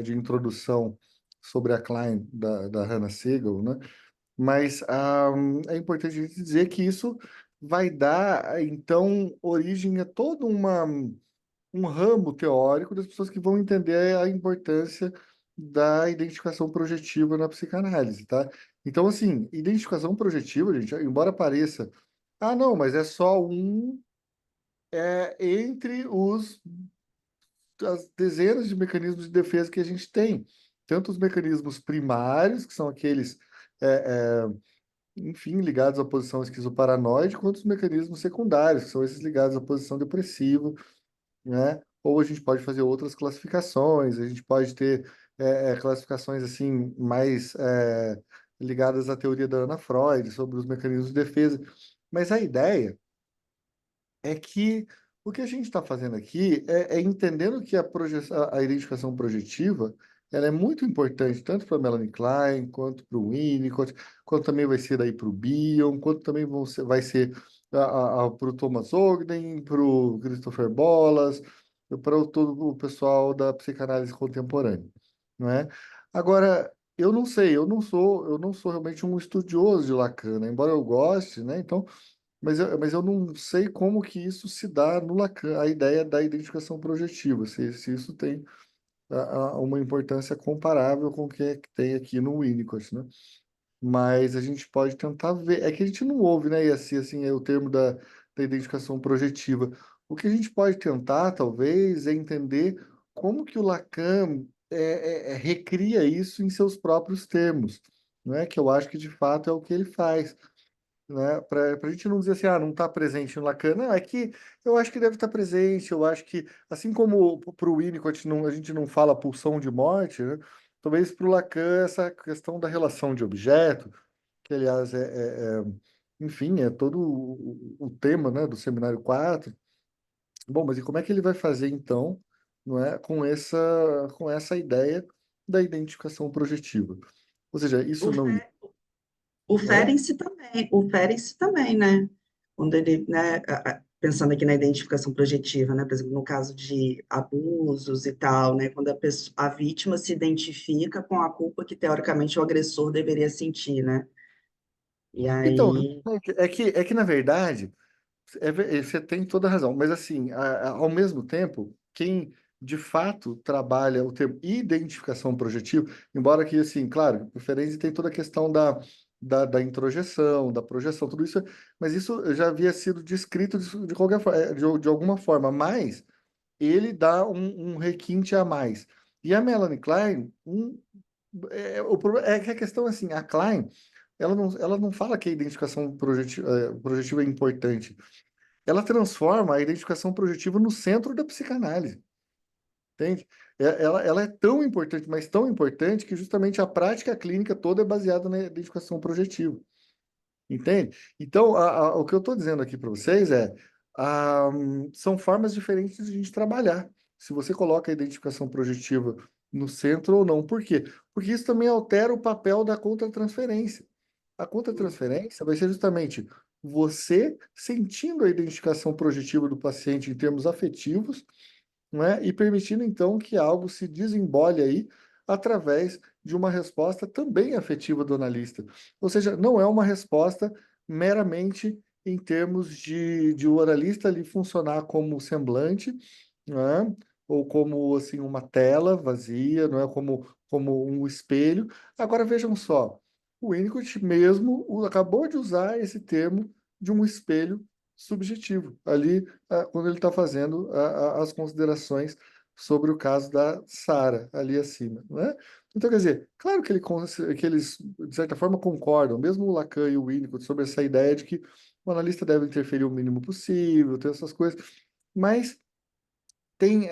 de introdução sobre a Klein, da Hannah Siegel, né? Mas é importante a gente dizer que isso vai dar, então, origem a todo um ramo teórico das pessoas que vão entender a importância da identificação projetiva na psicanálise, tá? Então, assim, identificação projetiva, gente, embora pareça, não, mas é só entre as dezenas de mecanismos de defesa que a gente tem. Tanto os mecanismos primários, que são aqueles, enfim, ligados à posição esquizoparanoide, quanto os mecanismos secundários, que são esses ligados à posição depressiva, né? Ou a gente pode fazer outras classificações, a gente pode ter classificações assim mais ligadas à teoria da Ana Freud sobre os mecanismos de defesa. Mas a ideia é que o que a gente está fazendo aqui é entendendo que a identificação projetiva ela é muito importante tanto para Melanie Klein, quanto para o Winnicott, quanto também vai ser aí para o Bion, quanto também vai ser para o Thomas Ogden, para o Christopher Bollas, para todo o pessoal da psicanálise contemporânea, não é? Agora, eu não sei, eu não sou realmente um estudioso de Lacan, né? Embora eu goste, né? Então mas eu não sei como que isso se dá no Lacan, a ideia da identificação projetiva, se isso tem uma importância comparável com o que tem aqui no Winnicott, né? Mas a gente pode tentar ver. É que a gente não ouve, né? E assim é o termo da identificação projetiva. O que a gente pode tentar, talvez, é entender como que o Lacan recria isso em seus próprios termos, né? Que eu acho que de fato é o que ele faz, né? Para a gente não dizer assim, não está presente no Lacan. Não, é que eu acho que deve estar presente. Eu acho que, assim como para o Winnicott a gente não fala pulsão de morte, né? Talvez para o Lacan essa questão da relação de objeto, que aliás enfim, é todo o tema, né, do Seminário 4. Bom, mas e como é que ele vai fazer então, não é, com essa ideia da identificação projetiva? Ou seja, O isso não. O Hã? Ferenczi também, né? Quando ele, né, pensando aqui na identificação projetiva, né, por exemplo, no caso de abusos e tal, né, quando a vítima se identifica com a culpa que teoricamente o agressor deveria sentir, né? E Então, aí, é que na verdade, você tem toda a razão, mas assim, ao mesmo tempo, quem de fato trabalha o termo identificação projetiva, embora que, assim, claro, preferência tem toda a questão da introjeção, da projeção, tudo isso, mas isso já havia sido descrito de qualquer forma, de alguma forma, mas ele dá um requinte a mais. E a Melanie Klein, o problema é que a questão, assim, a Klein ela não fala que a identificação projetiva é importante. Ela transforma a identificação projetiva no centro da psicanálise, entende? Ela é tão importante, mas tão importante, que justamente a prática clínica toda é baseada na identificação projetiva, entende? Então, o que eu estou dizendo aqui para vocês são formas diferentes de a gente trabalhar. Se você coloca a identificação projetiva no centro ou não. Por quê? Porque isso também altera o papel da contratransferência. A contratransferência vai ser justamente você sentindo a identificação projetiva do paciente em termos afetivos, né, e permitindo então que algo se desembole aí através de uma resposta também afetiva do analista. Ou seja, não é uma resposta meramente em termos de o analista ali funcionar como semblante, né, ou como assim uma tela vazia, não é como um espelho. Agora vejam só, o Winnicott mesmo acabou de usar esse termo de um espelho subjetivo ali quando ele está fazendo as considerações sobre o caso da Sara ali acima, né? Então, quer dizer, claro que eles, de certa forma, concordam, mesmo o Lacan e o Winnicott, sobre essa ideia de que o analista deve interferir o mínimo possível, ter essas coisas, mas tem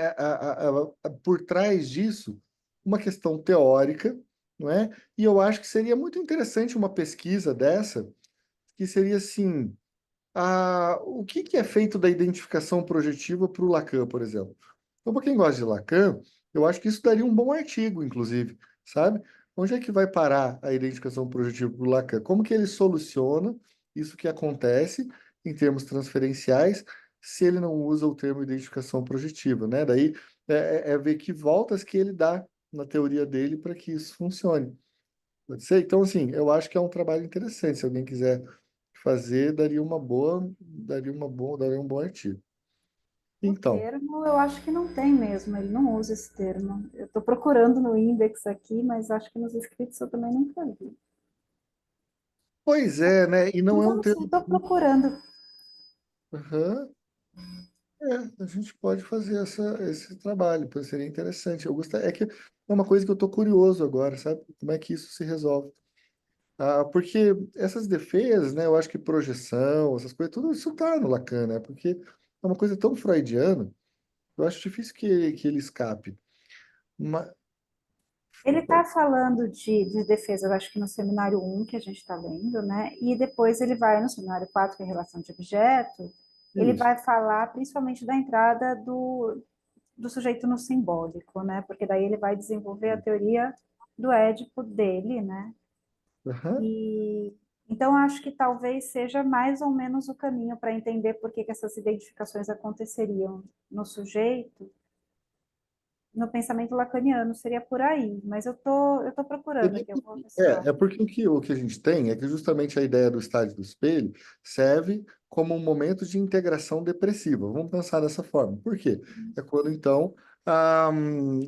por trás disso uma questão teórica, não é? E eu acho que seria muito interessante uma pesquisa dessa, que seria assim, o que é feito da identificação projetiva para o Lacan, por exemplo? Então, para quem gosta de Lacan, eu acho que isso daria um bom artigo, inclusive, sabe? Onde é que vai parar a identificação projetiva para o Lacan? Como que ele soluciona isso que acontece em termos transferenciais se ele não usa o termo identificação projetiva, né? Daí é ver que voltas que ele dá na teoria dele para que isso funcione. Pode ser? Então, assim, eu acho que é um trabalho interessante. Se alguém quiser fazer, daria um bom artigo. O Então, termo eu acho que não tem mesmo, ele não usa esse termo. Eu estou procurando no index aqui, mas acho que nos escritos eu também nunca vi. pois é, né? E não Mas é eu um não sei, termo. estou procurando. Aham. A gente pode fazer esse trabalho, pois seria interessante. É que é uma coisa que eu estou curioso agora, sabe? Como é que isso se resolve? Porque essas defesas, né? Eu acho que projeção, essas coisas, tudo isso tá no Lacan, né? Porque é uma coisa tão freudiana, eu acho difícil que ele escape. Mas, Ele está falando de defesa, eu acho que no seminário 1 que a gente está lendo, né? E depois ele vai no seminário 4 que é relação de objeto, ele isso. vai falar principalmente da entrada do sujeito no simbólico, né? Porque daí ele vai desenvolver a teoria do Édipo dele, né? Aham. E então acho que talvez seja mais ou menos o caminho para entender por que essas identificações aconteceriam no sujeito. No pensamento lacaniano seria por aí, mas eu tô procurando aqui, eu vou ver se eu É acho. porque o que a gente tem é que justamente a ideia do estágio do espelho serve como um momento de integração depressiva. Vamos pensar dessa forma. Por quê? É quando, então,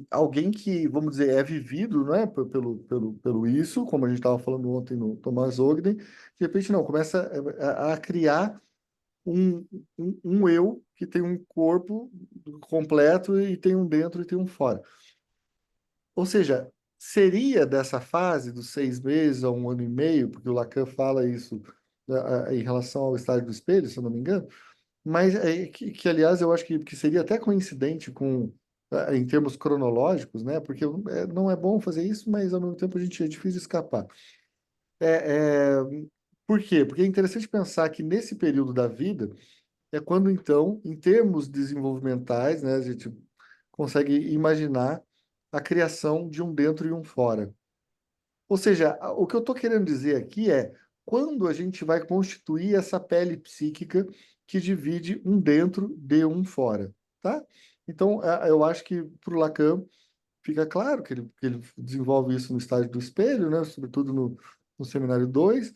alguém que, vamos dizer, é vivido, não é, pelo isso, como a gente estava falando ontem no Thomas Ogden, de repente, não, começa a criar um, um eu que tem um corpo completo e tem um dentro e tem um fora. Ou seja, seria dessa fase dos 6 meses a um ano e meio, porque o Lacan fala isso em relação ao estágio do espelho, se eu não me engano, mas que, aliás, eu acho que seria até coincidente com, em termos cronológicos, né? Porque não é bom fazer isso, mas ao mesmo tempo é difícil escapar. É, é, por quê? Porque é interessante pensar que nesse período da vida é quando, então, em termos desenvolvimentais, né, a gente consegue imaginar a criação de um dentro e um fora. Ou seja, o que eu estou querendo dizer aqui é quando a gente vai constituir essa pele psíquica que divide um dentro de um fora, tá? Então, eu acho que para o Lacan fica claro que ele desenvolve isso no estágio do espelho, né? Sobretudo no seminário 2,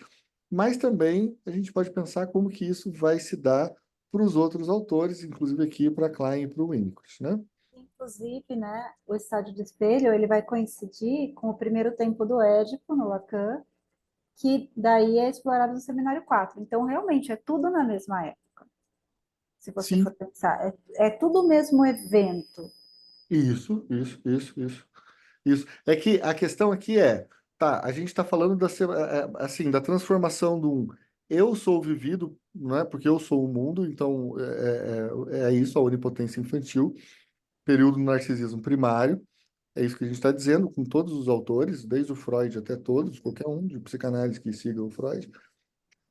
mas também a gente pode pensar como que isso vai se dar para os outros autores, inclusive aqui para Klein e para o Winnicott, né? Inclusive, né, o estádio do espelho, ele vai coincidir com o primeiro tempo do Édipo, no Lacan, que daí é explorado no seminário 4. Então, realmente, é tudo na mesma época, se você Sim, for pensar. É tudo o mesmo evento. isso. É que a questão aqui é Tá, a gente está falando assim, da transformação do eu sou vivido, né? Porque eu sou o mundo, então é isso, a onipotência infantil, período do narcisismo primário. É isso que a gente está dizendo com todos os autores, desde o Freud até todos, qualquer um de psicanálise que siga o Freud,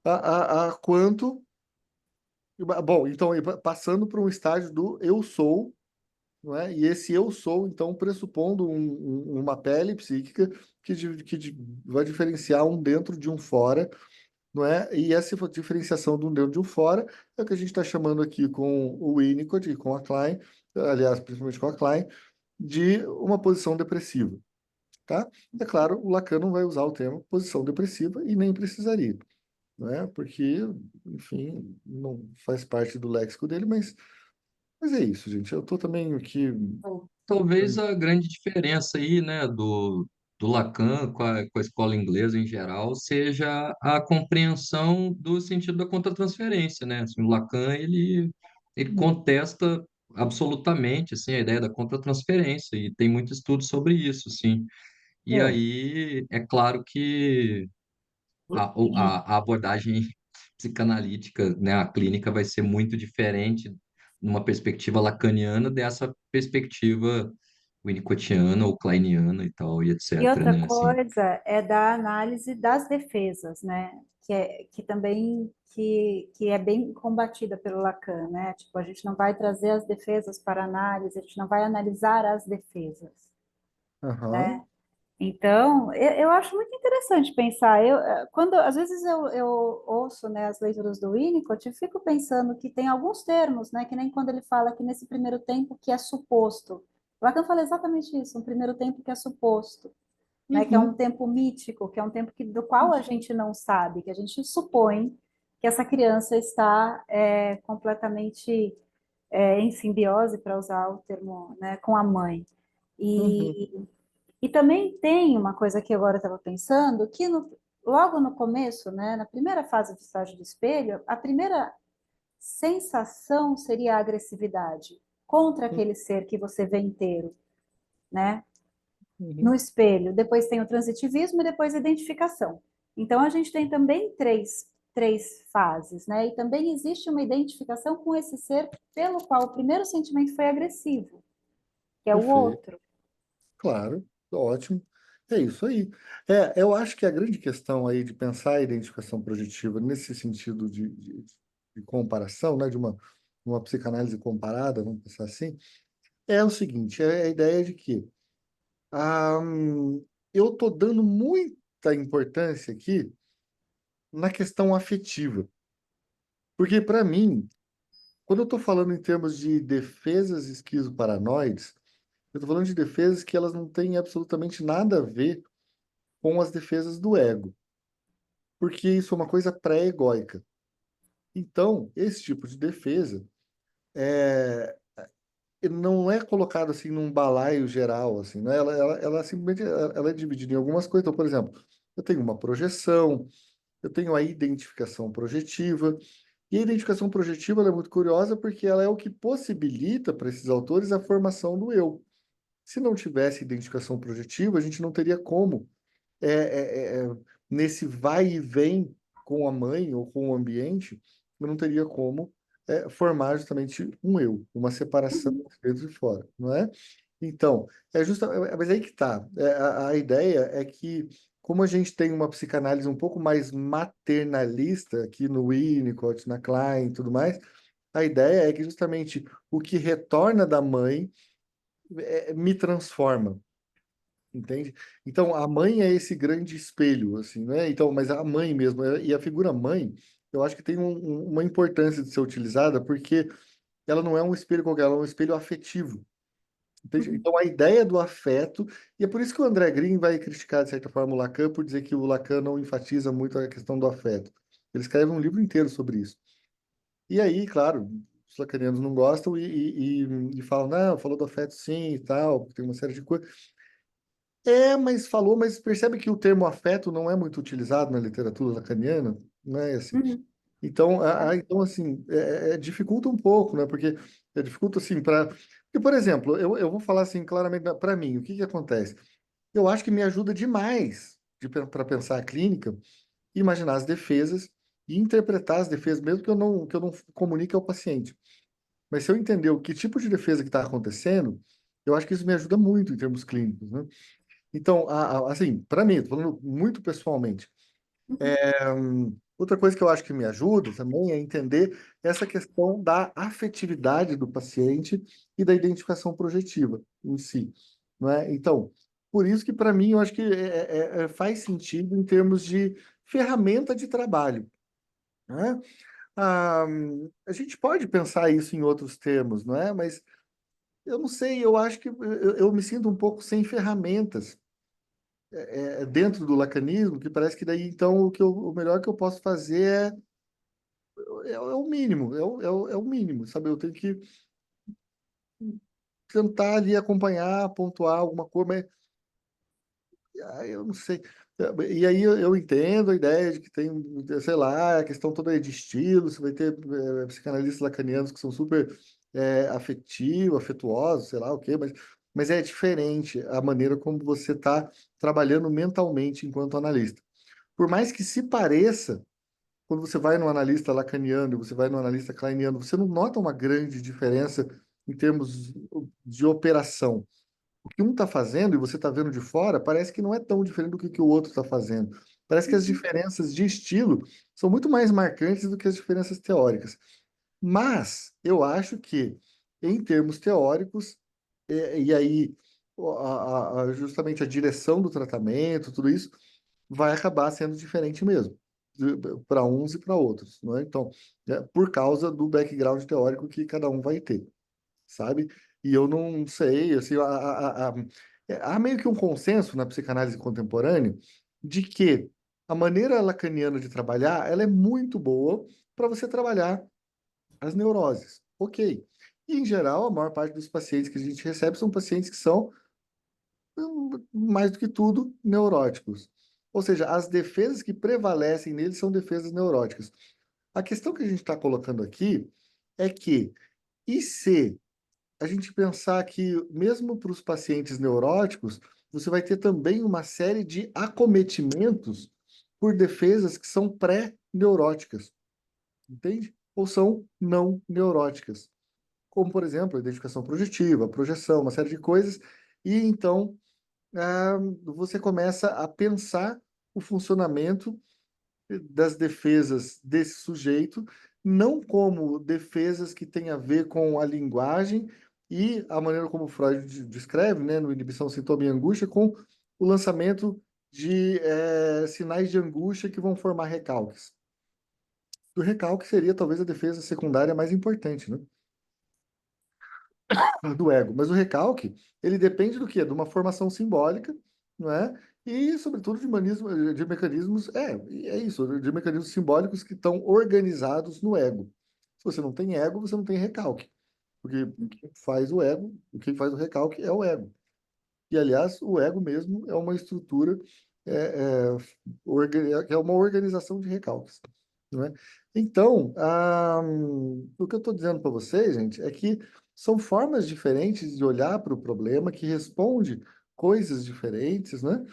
a quanto. Bom, então, passando para um estágio do eu sou, não é? E esse eu sou, então, pressupondo uma pele psíquica vai diferenciar um dentro de um fora, não é? E essa diferenciação de um dentro de um fora é o que a gente está chamando aqui com o Winnicott e com a Klein, aliás, principalmente com a Klein, de uma posição depressiva, tá? É claro, o Lacan não vai usar o termo posição depressiva e nem precisaria, não é? Porque, enfim, não faz parte do léxico dele, mas é isso, gente. Eu tô também aqui. Talvez a grande diferença aí, né, do Lacan com a escola inglesa em geral seja a compreensão do sentido da contratransferência, né? Assim, o Lacan, ele contesta absolutamente, assim, a ideia da contratransferência e tem muito estudo sobre isso, sim. E É. aí, é claro que a abordagem psicanalítica, né, a clínica vai ser muito diferente numa perspectiva lacaniana dessa perspectiva winnicottiana ou kleiniana e tal, e E etc, outra né, assim. coisa é da análise das defesas, né? Que também que é bem combatida pelo Lacan, né? Tipo, a gente não vai trazer as defesas para análise, a gente não vai analisar as defesas, Aham. né? Então, eu acho muito interessante pensar. Quando às vezes eu ouço, né, as leituras do Winnicott, eu fico pensando que tem alguns termos, né, que nem quando ele fala que nesse primeiro tempo que é suposto. Lacan fala exatamente isso, um primeiro tempo que é suposto, né, que é um Uhum. tempo mítico, que é um tempo do qual a gente não sabe, que a gente supõe que essa criança está completamente em simbiose, para usar o termo, né, com a mãe. Uhum. E também tem uma coisa que agora eu estava pensando, que logo no começo, né, na primeira fase do estágio do espelho, a primeira sensação seria a agressividade contra aquele ser que você vê inteiro, né, no Uhum. espelho. Depois tem o transitivismo e depois a identificação. Então a gente tem também três fases, né, e também existe uma identificação com esse ser pelo qual o primeiro sentimento foi agressivo, que é o Perfeito. outro. Claro. Ótimo. É isso aí. Eu acho que a grande questão aí de pensar a identificação projetiva nesse sentido de comparação, né, de uma psicanálise comparada, vamos pensar assim, é o seguinte, é a ideia de que ah, eu estou dando muita importância aqui na questão afetiva. Porque, para mim, quando eu estou falando em termos de defesas esquizoparanoides, eu estou falando de defesas que elas não têm absolutamente nada a ver com as defesas do ego, porque isso é uma coisa pré-egóica. Então, esse tipo de defesa é, não é colocado assim num balaio geral, assim, né? Ela simplesmente ela é dividida em algumas coisas. Então, por exemplo, eu tenho uma projeção, eu tenho a identificação projetiva. E a identificação projetiva ela é muito curiosa porque ela é o que possibilita para esses autores a formação do eu. Se não tivesse identificação projetiva, a gente não teria como, é, é, é, nesse vai e vem com a mãe ou com o ambiente, eu não teria como formar justamente um eu, uma separação Uhum. entre dentro e fora, não é? Então, mas aí que tá. A ideia é que, como a gente tem uma psicanálise um pouco mais maternalista aqui no Winnicott, na Klein e tudo mais, a ideia é que justamente o que retorna da mãe me transforma, entende? Então, a mãe é esse grande espelho, assim, né? Então, mas a mãe mesmo, e a figura mãe, eu acho que tem uma importância de ser utilizada, porque ela não é um espelho qualquer, ela é um espelho afetivo. Entende? Uhum. Então, a ideia do afeto, e é por isso que o André Green vai criticar, de certa forma, o Lacan, por dizer que o Lacan não enfatiza muito a questão do afeto. Ele escreve um livro inteiro sobre isso. E aí, claro, os lacanianos não gostam e falam, não, falou do afeto sim e tal, porque tem uma série de coisas. Mas falou, mas percebe que o termo afeto não é muito utilizado na literatura lacaniana, não é assim. Uhum. Então, É. então assim, dificulta um pouco, né? Porque dificulta assim para. Porque, por exemplo, eu vou falar assim claramente para mim, o que que acontece? Eu acho que me ajuda demais para pensar a clínica, imaginar as defesas e interpretar as defesas, mesmo que eu não comunique ao paciente. Mas se eu entender o que tipo de defesa que está acontecendo, eu acho que isso me ajuda muito em termos clínicos, né? Então, assim, para mim, tô falando muito pessoalmente, outra coisa que eu acho que me ajuda também é entender essa questão da afetividade do paciente e da identificação projetiva em si, não é? Então, por isso que para mim eu acho que faz sentido em termos de ferramenta de trabalho, né? Ah, a gente pode pensar isso em outros termos, não é? Mas eu não sei, eu acho que eu me sinto um pouco sem ferramentas dentro do lacanismo, que parece que daí, então, o melhor que eu posso fazer é o mínimo, é o mínimo, sabe? Eu tenho que tentar ali acompanhar, pontuar alguma coisa, mas eu não sei. E aí eu entendo a ideia de que tem, sei lá, a questão toda de estilo, você vai ter psicanalistas lacanianos que são super afetivos, afetuosos, sei lá o quê, mas é diferente a maneira como você está trabalhando mentalmente enquanto analista. Por mais que se pareça, quando você vai no analista lacaniano e você vai no analista kleiniano, você não nota uma grande diferença em termos de operação. O que um está fazendo e você está vendo de fora, parece que não é tão diferente do que o outro está fazendo. Parece que as diferenças de estilo são muito mais marcantes do que as diferenças teóricas. Mas eu acho que, em termos teóricos, e aí justamente a direção do tratamento, tudo isso, vai acabar sendo diferente mesmo, para uns e para outros, não é? Então, por causa do background teórico que cada um vai ter, sabe? E eu não sei, assim, há meio que um consenso na psicanálise contemporânea de que a maneira lacaniana de trabalhar, ela é muito boa para você trabalhar as neuroses. Ok. E, em geral, a maior parte dos pacientes que a gente recebe são pacientes que são, mais do que tudo, neuróticos. Ou seja, as defesas que prevalecem neles são defesas neuróticas. A questão que a gente está colocando aqui é que, e se a gente pensar que, mesmo para os pacientes neuróticos, você vai ter também uma série de acometimentos por defesas que são pré-neuróticas, entende? Ou são não neuróticas, como, por exemplo, a identificação projetiva, a projeção, uma série de coisas, e então você começa a pensar o funcionamento das defesas desse sujeito, não como defesas que têm a ver com a linguagem e a maneira como Freud descreve, né, no Inibição, Sintoma e Angústia, com o lançamento de sinais de angústia que vão formar recalques. O recalque seria talvez a defesa secundária mais importante, né, do ego. Mas o recalque, ele depende do quê? De uma formação simbólica, não é? E, sobretudo, de mecanismos, é isso, de mecanismos simbólicos que estão organizados no ego. Se você não tem ego, você não tem recalque. Porque quem faz o ego, quem faz o recalque é o ego. E, aliás, o ego mesmo é uma estrutura, que é uma organização de recalques, não é? Então, o que eu estou dizendo para vocês, gente, é que são formas diferentes de olhar para o problema, que responde coisas diferentes, né?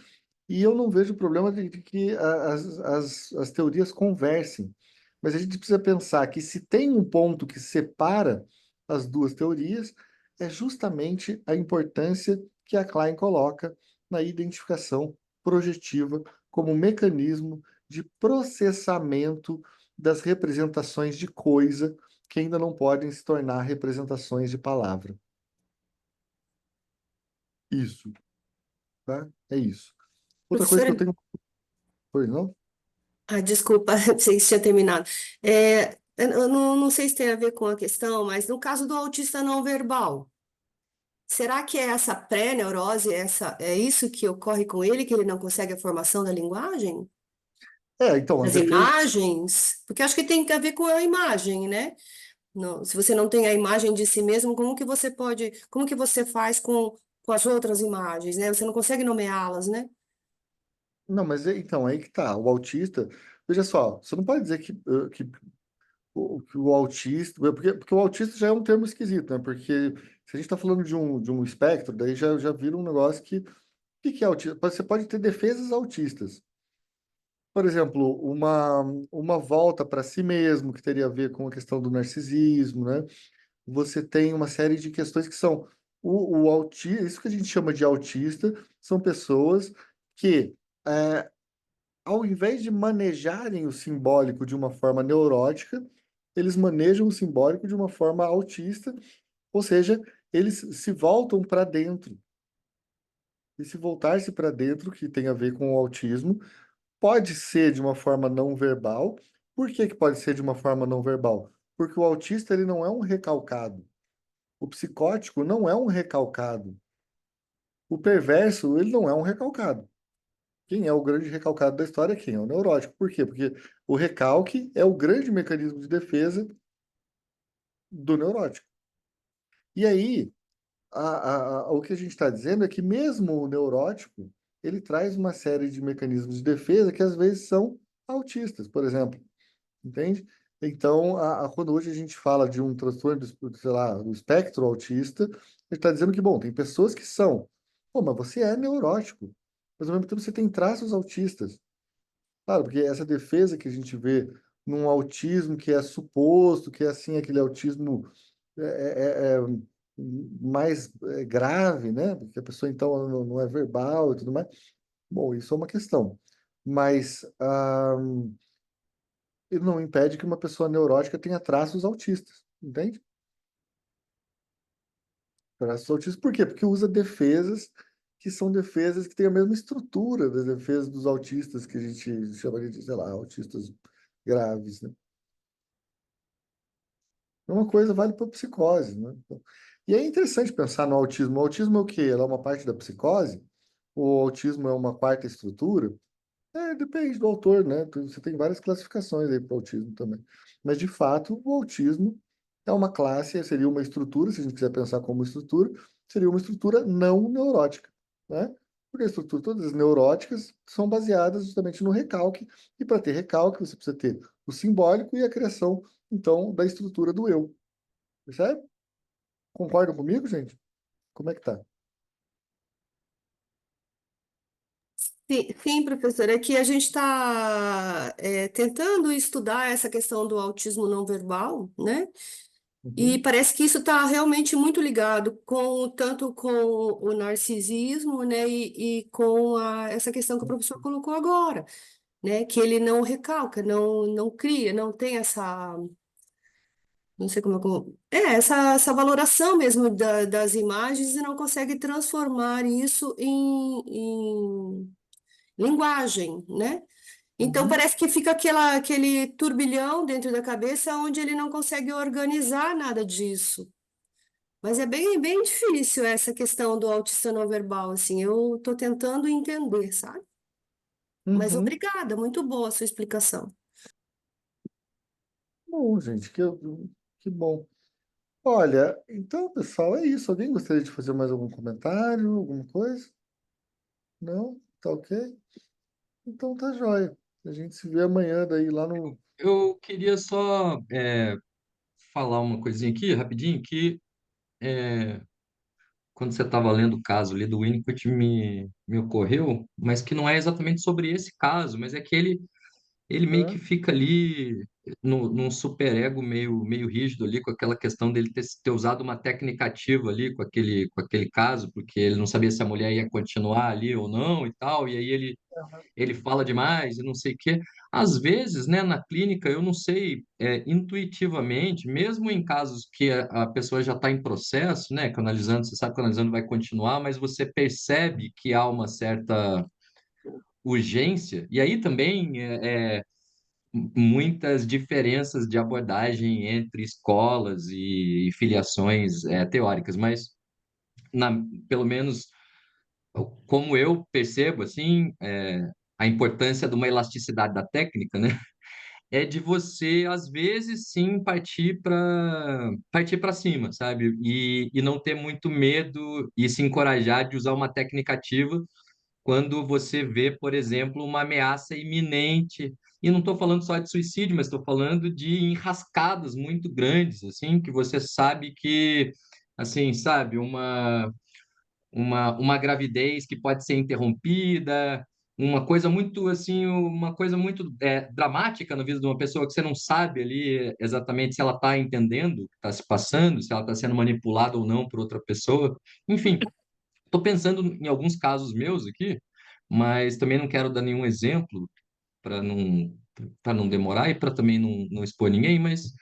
E eu não vejo problema de que as teorias conversem. Mas a gente precisa pensar que se tem um ponto que separa as duas teorias, é justamente a importância que a Klein coloca na identificação projetiva como mecanismo de processamento das representações de coisa que ainda não podem se tornar representações de palavra. Isso, tá? É isso. Outra coisa que eu Professora, tenho. Pois não? desculpa, pensei que tinha terminado. Eu não sei se tem a ver com a questão, mas no caso do autista não verbal, será que é essa pré-neurose, é isso que ocorre com ele, que ele não consegue a formação da linguagem? Então, as Das defesas. imagens? Porque acho que tem a ver com a imagem, né? Se você não tem a imagem de si mesmo, como que você faz com as outras imagens, né? Você não consegue nomeá-las, né? Não, mas então, aí que tá. O autista. Veja só, você não pode dizer que o autista. Porque o autista já é um termo esquisito, né? Porque se a gente está falando de um espectro, daí já vira um negócio que que é autismo? Você pode ter defesas autistas. Por exemplo, uma volta para si mesmo, que teria a ver com a questão do narcisismo, né? Você tem uma série de questões que são o autista, isso que a gente chama de autista, são pessoas que, é, ao invés de manejarem o simbólico de uma forma neurótica, eles manejam o simbólico de uma forma autista, ou seja, eles se voltam para dentro. E se voltar-se para dentro, que tem a ver com o autismo, pode ser de uma forma não verbal. Por que que pode ser de uma forma não verbal? Porque o autista ele não é um recalcado. O psicótico não é um recalcado. O perverso, ele não é um recalcado. Quem é o grande recalcado da história é quem? É o neurótico. Por quê? Porque o recalque é o grande mecanismo de defesa do neurótico. E aí, o que a gente está dizendo é que mesmo o neurótico, ele traz uma série de mecanismos de defesa que às vezes são autistas, por exemplo. Entende? Então, quando hoje a gente fala de um transtorno, sei lá, do espectro autista, a gente está dizendo que, bom, tem pessoas que são. Pô, mas você é neurótico. Mas ao mesmo tempo você tem traços autistas. Claro, porque essa defesa que a gente vê num autismo que é suposto, que é assim, aquele autismo mais grave, né? Porque a pessoa então não é verbal e tudo mais. Bom, isso é uma questão. Mas ele não impede que uma pessoa neurótica tenha traços autistas, entende? Traços autistas, por quê? Porque usa defesas que são defesas que têm a mesma estrutura das defesas dos autistas, que a gente chamaria de, sei lá, autistas graves, né? Uma coisa vale para a psicose, né? E é interessante pensar no autismo. O autismo é o quê? Ela é uma parte da psicose? O autismo é uma quarta estrutura? Depende do autor, né? Você tem várias classificações aí para o autismo também. Mas, de fato, o autismo é uma classe, seria uma estrutura, se a gente quiser pensar como estrutura, seria uma estrutura não neurótica, né? Porque a estrutura, todas as neuróticas são baseadas justamente no recalque, e para ter recalque, você precisa ter o simbólico e a criação, então, da estrutura do eu. Percebe? Concordam comigo, gente? Como é que tá? Sim, sim, professora, é que a gente está tentando estudar essa questão do autismo não verbal, né? E Uhum, parece que isso está realmente muito ligado com tanto com o narcisismo, né, e com essa questão que o professor colocou agora, né, que ele não recalca, não cria, não tem essa, não sei essa valoração mesmo das imagens e não consegue transformar isso em linguagem, né? Então uhum, parece que fica aquele turbilhão dentro da cabeça onde ele não consegue organizar nada disso. Mas é bem difícil essa questão do autista não verbal, assim, eu estou tentando entender, sabe? Mas uhum. obrigada, muito boa a sua explicação. Bom, gente, que bom. Olha, então, pessoal, é isso. Alguém gostaria de fazer mais algum comentário, alguma coisa? Não? Tá ok? Então tá jóia. A gente se vê amanhã daí lá no. Eu queria só falar uma coisinha aqui, rapidinho, que quando você estava lendo o caso ali do Winnicott me ocorreu, mas que não é exatamente sobre esse caso, mas é que ele meio que Hã? fica ali no, num superego meio rígido ali, com aquela questão dele ter usado uma técnica ativa ali com aquele caso, porque ele não sabia se a mulher ia continuar ali ou não e tal, e aí ele fala demais e não sei o quê. Às vezes, né, na clínica, eu não sei, intuitivamente, mesmo em casos que a pessoa já está em processo, né, canalizando, você sabe que canalizando vai continuar, mas você percebe que há uma certa urgência, e aí também muitas diferenças de abordagem entre escolas e filiações teóricas, mas pelo menos como eu percebo assim a importância de uma elasticidade da técnica, né? É de você às vezes sim partir para cima, sabe? E não ter muito medo e se encorajar de usar uma técnica ativa quando você vê, por exemplo, uma ameaça iminente. E não estou falando só de suicídio, mas estou falando de enrascadas muito grandes, assim, que você sabe que, assim, sabe, uma gravidez que pode ser interrompida, uma coisa muito assim, uma coisa muito dramática na vida de uma pessoa que você não sabe ali exatamente se ela está entendendo o que está se passando, se ela está sendo manipulada ou não por outra pessoa. Enfim, estou pensando em alguns casos meus aqui, mas também não quero dar nenhum exemplo para não demorar e para também não expor ninguém, mas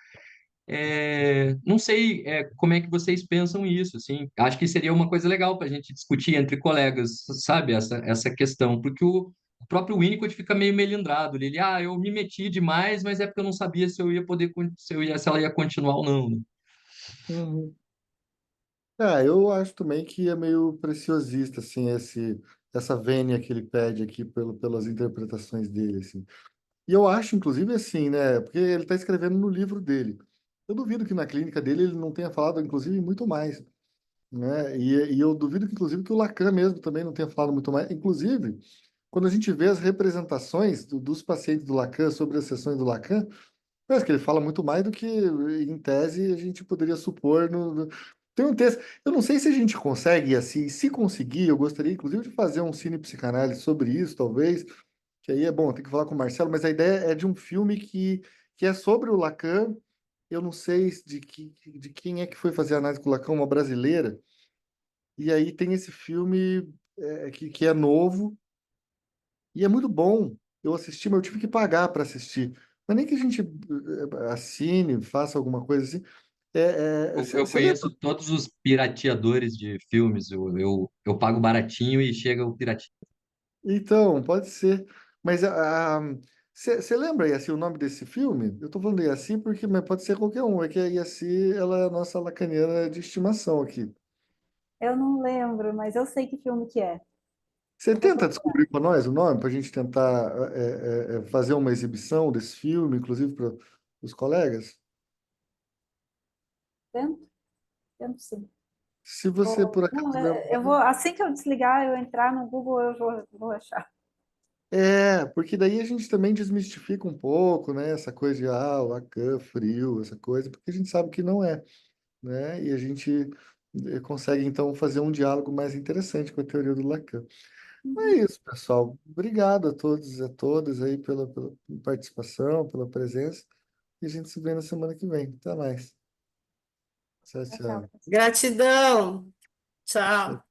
não sei como é que vocês pensam isso, assim. Acho que seria uma coisa legal para a gente discutir entre colegas, sabe, essa questão, porque o próprio Winnicott fica meio melindrado. Eu me meti demais, mas é porque eu não sabia se eu ia poder, se ela ia continuar ou não, né? Uhum. Eu acho também que é meio preciosista, assim, essa vênia que ele pede aqui pelas interpretações dele, assim. E eu acho, inclusive, assim, né, porque ele está escrevendo no livro dele. Eu duvido que na clínica dele ele não tenha falado, inclusive, muito mais, né? E eu duvido que, inclusive, que o Lacan mesmo também não tenha falado muito mais. Inclusive, quando a gente vê as representações dos pacientes do Lacan sobre as sessões do Lacan, parece que ele fala muito mais do que, em tese, a gente poderia supor Tem um texto, eu não sei se a gente consegue, assim, se conseguir, eu gostaria, inclusive, de fazer um cine psicanálise sobre isso, talvez, que aí é bom, tem que falar com o Marcelo, mas a ideia é de um filme que é sobre o Lacan, eu não sei de quem é que foi fazer a análise com o Lacan, uma brasileira, e aí tem esse filme que é novo, e é muito bom. Eu assisti, mas eu tive que pagar para assistir. Mas nem que a gente assine, faça alguma coisa assim. Eu Você lembra? conheço todos os pirateadores de filmes, eu pago baratinho e chega o piratinho. Então, pode ser. Mas você lembra, Yaci, o nome desse filme? Eu tô falando Yaci porque mas pode ser qualquer um. É que a Yaci, ela é a nossa lacaniana de estimação aqui. Eu não lembro, mas eu sei que filme que é. Você Eu vou tenta procurar. descobrir para nós o nome, para a gente tentar fazer uma exibição desse filme, inclusive para os colegas? Tento? Tento sim. Se você por Não, acaso lembrar. eu vou, assim que eu desligar, eu entrar no Google, vou achar. Porque daí a gente também desmistifica um pouco, né? Essa coisa de o Lacan, frio, essa coisa, porque a gente sabe que não é, né? E a gente consegue então fazer um diálogo mais interessante com a teoria do Lacan. É Uhum. isso, pessoal. Obrigado a todos e a todas aí pela participação, pela presença. E a gente se vê na semana que vem. Até mais. Tchau, Tchau, tchau. tchau. Gratidão. Tchau.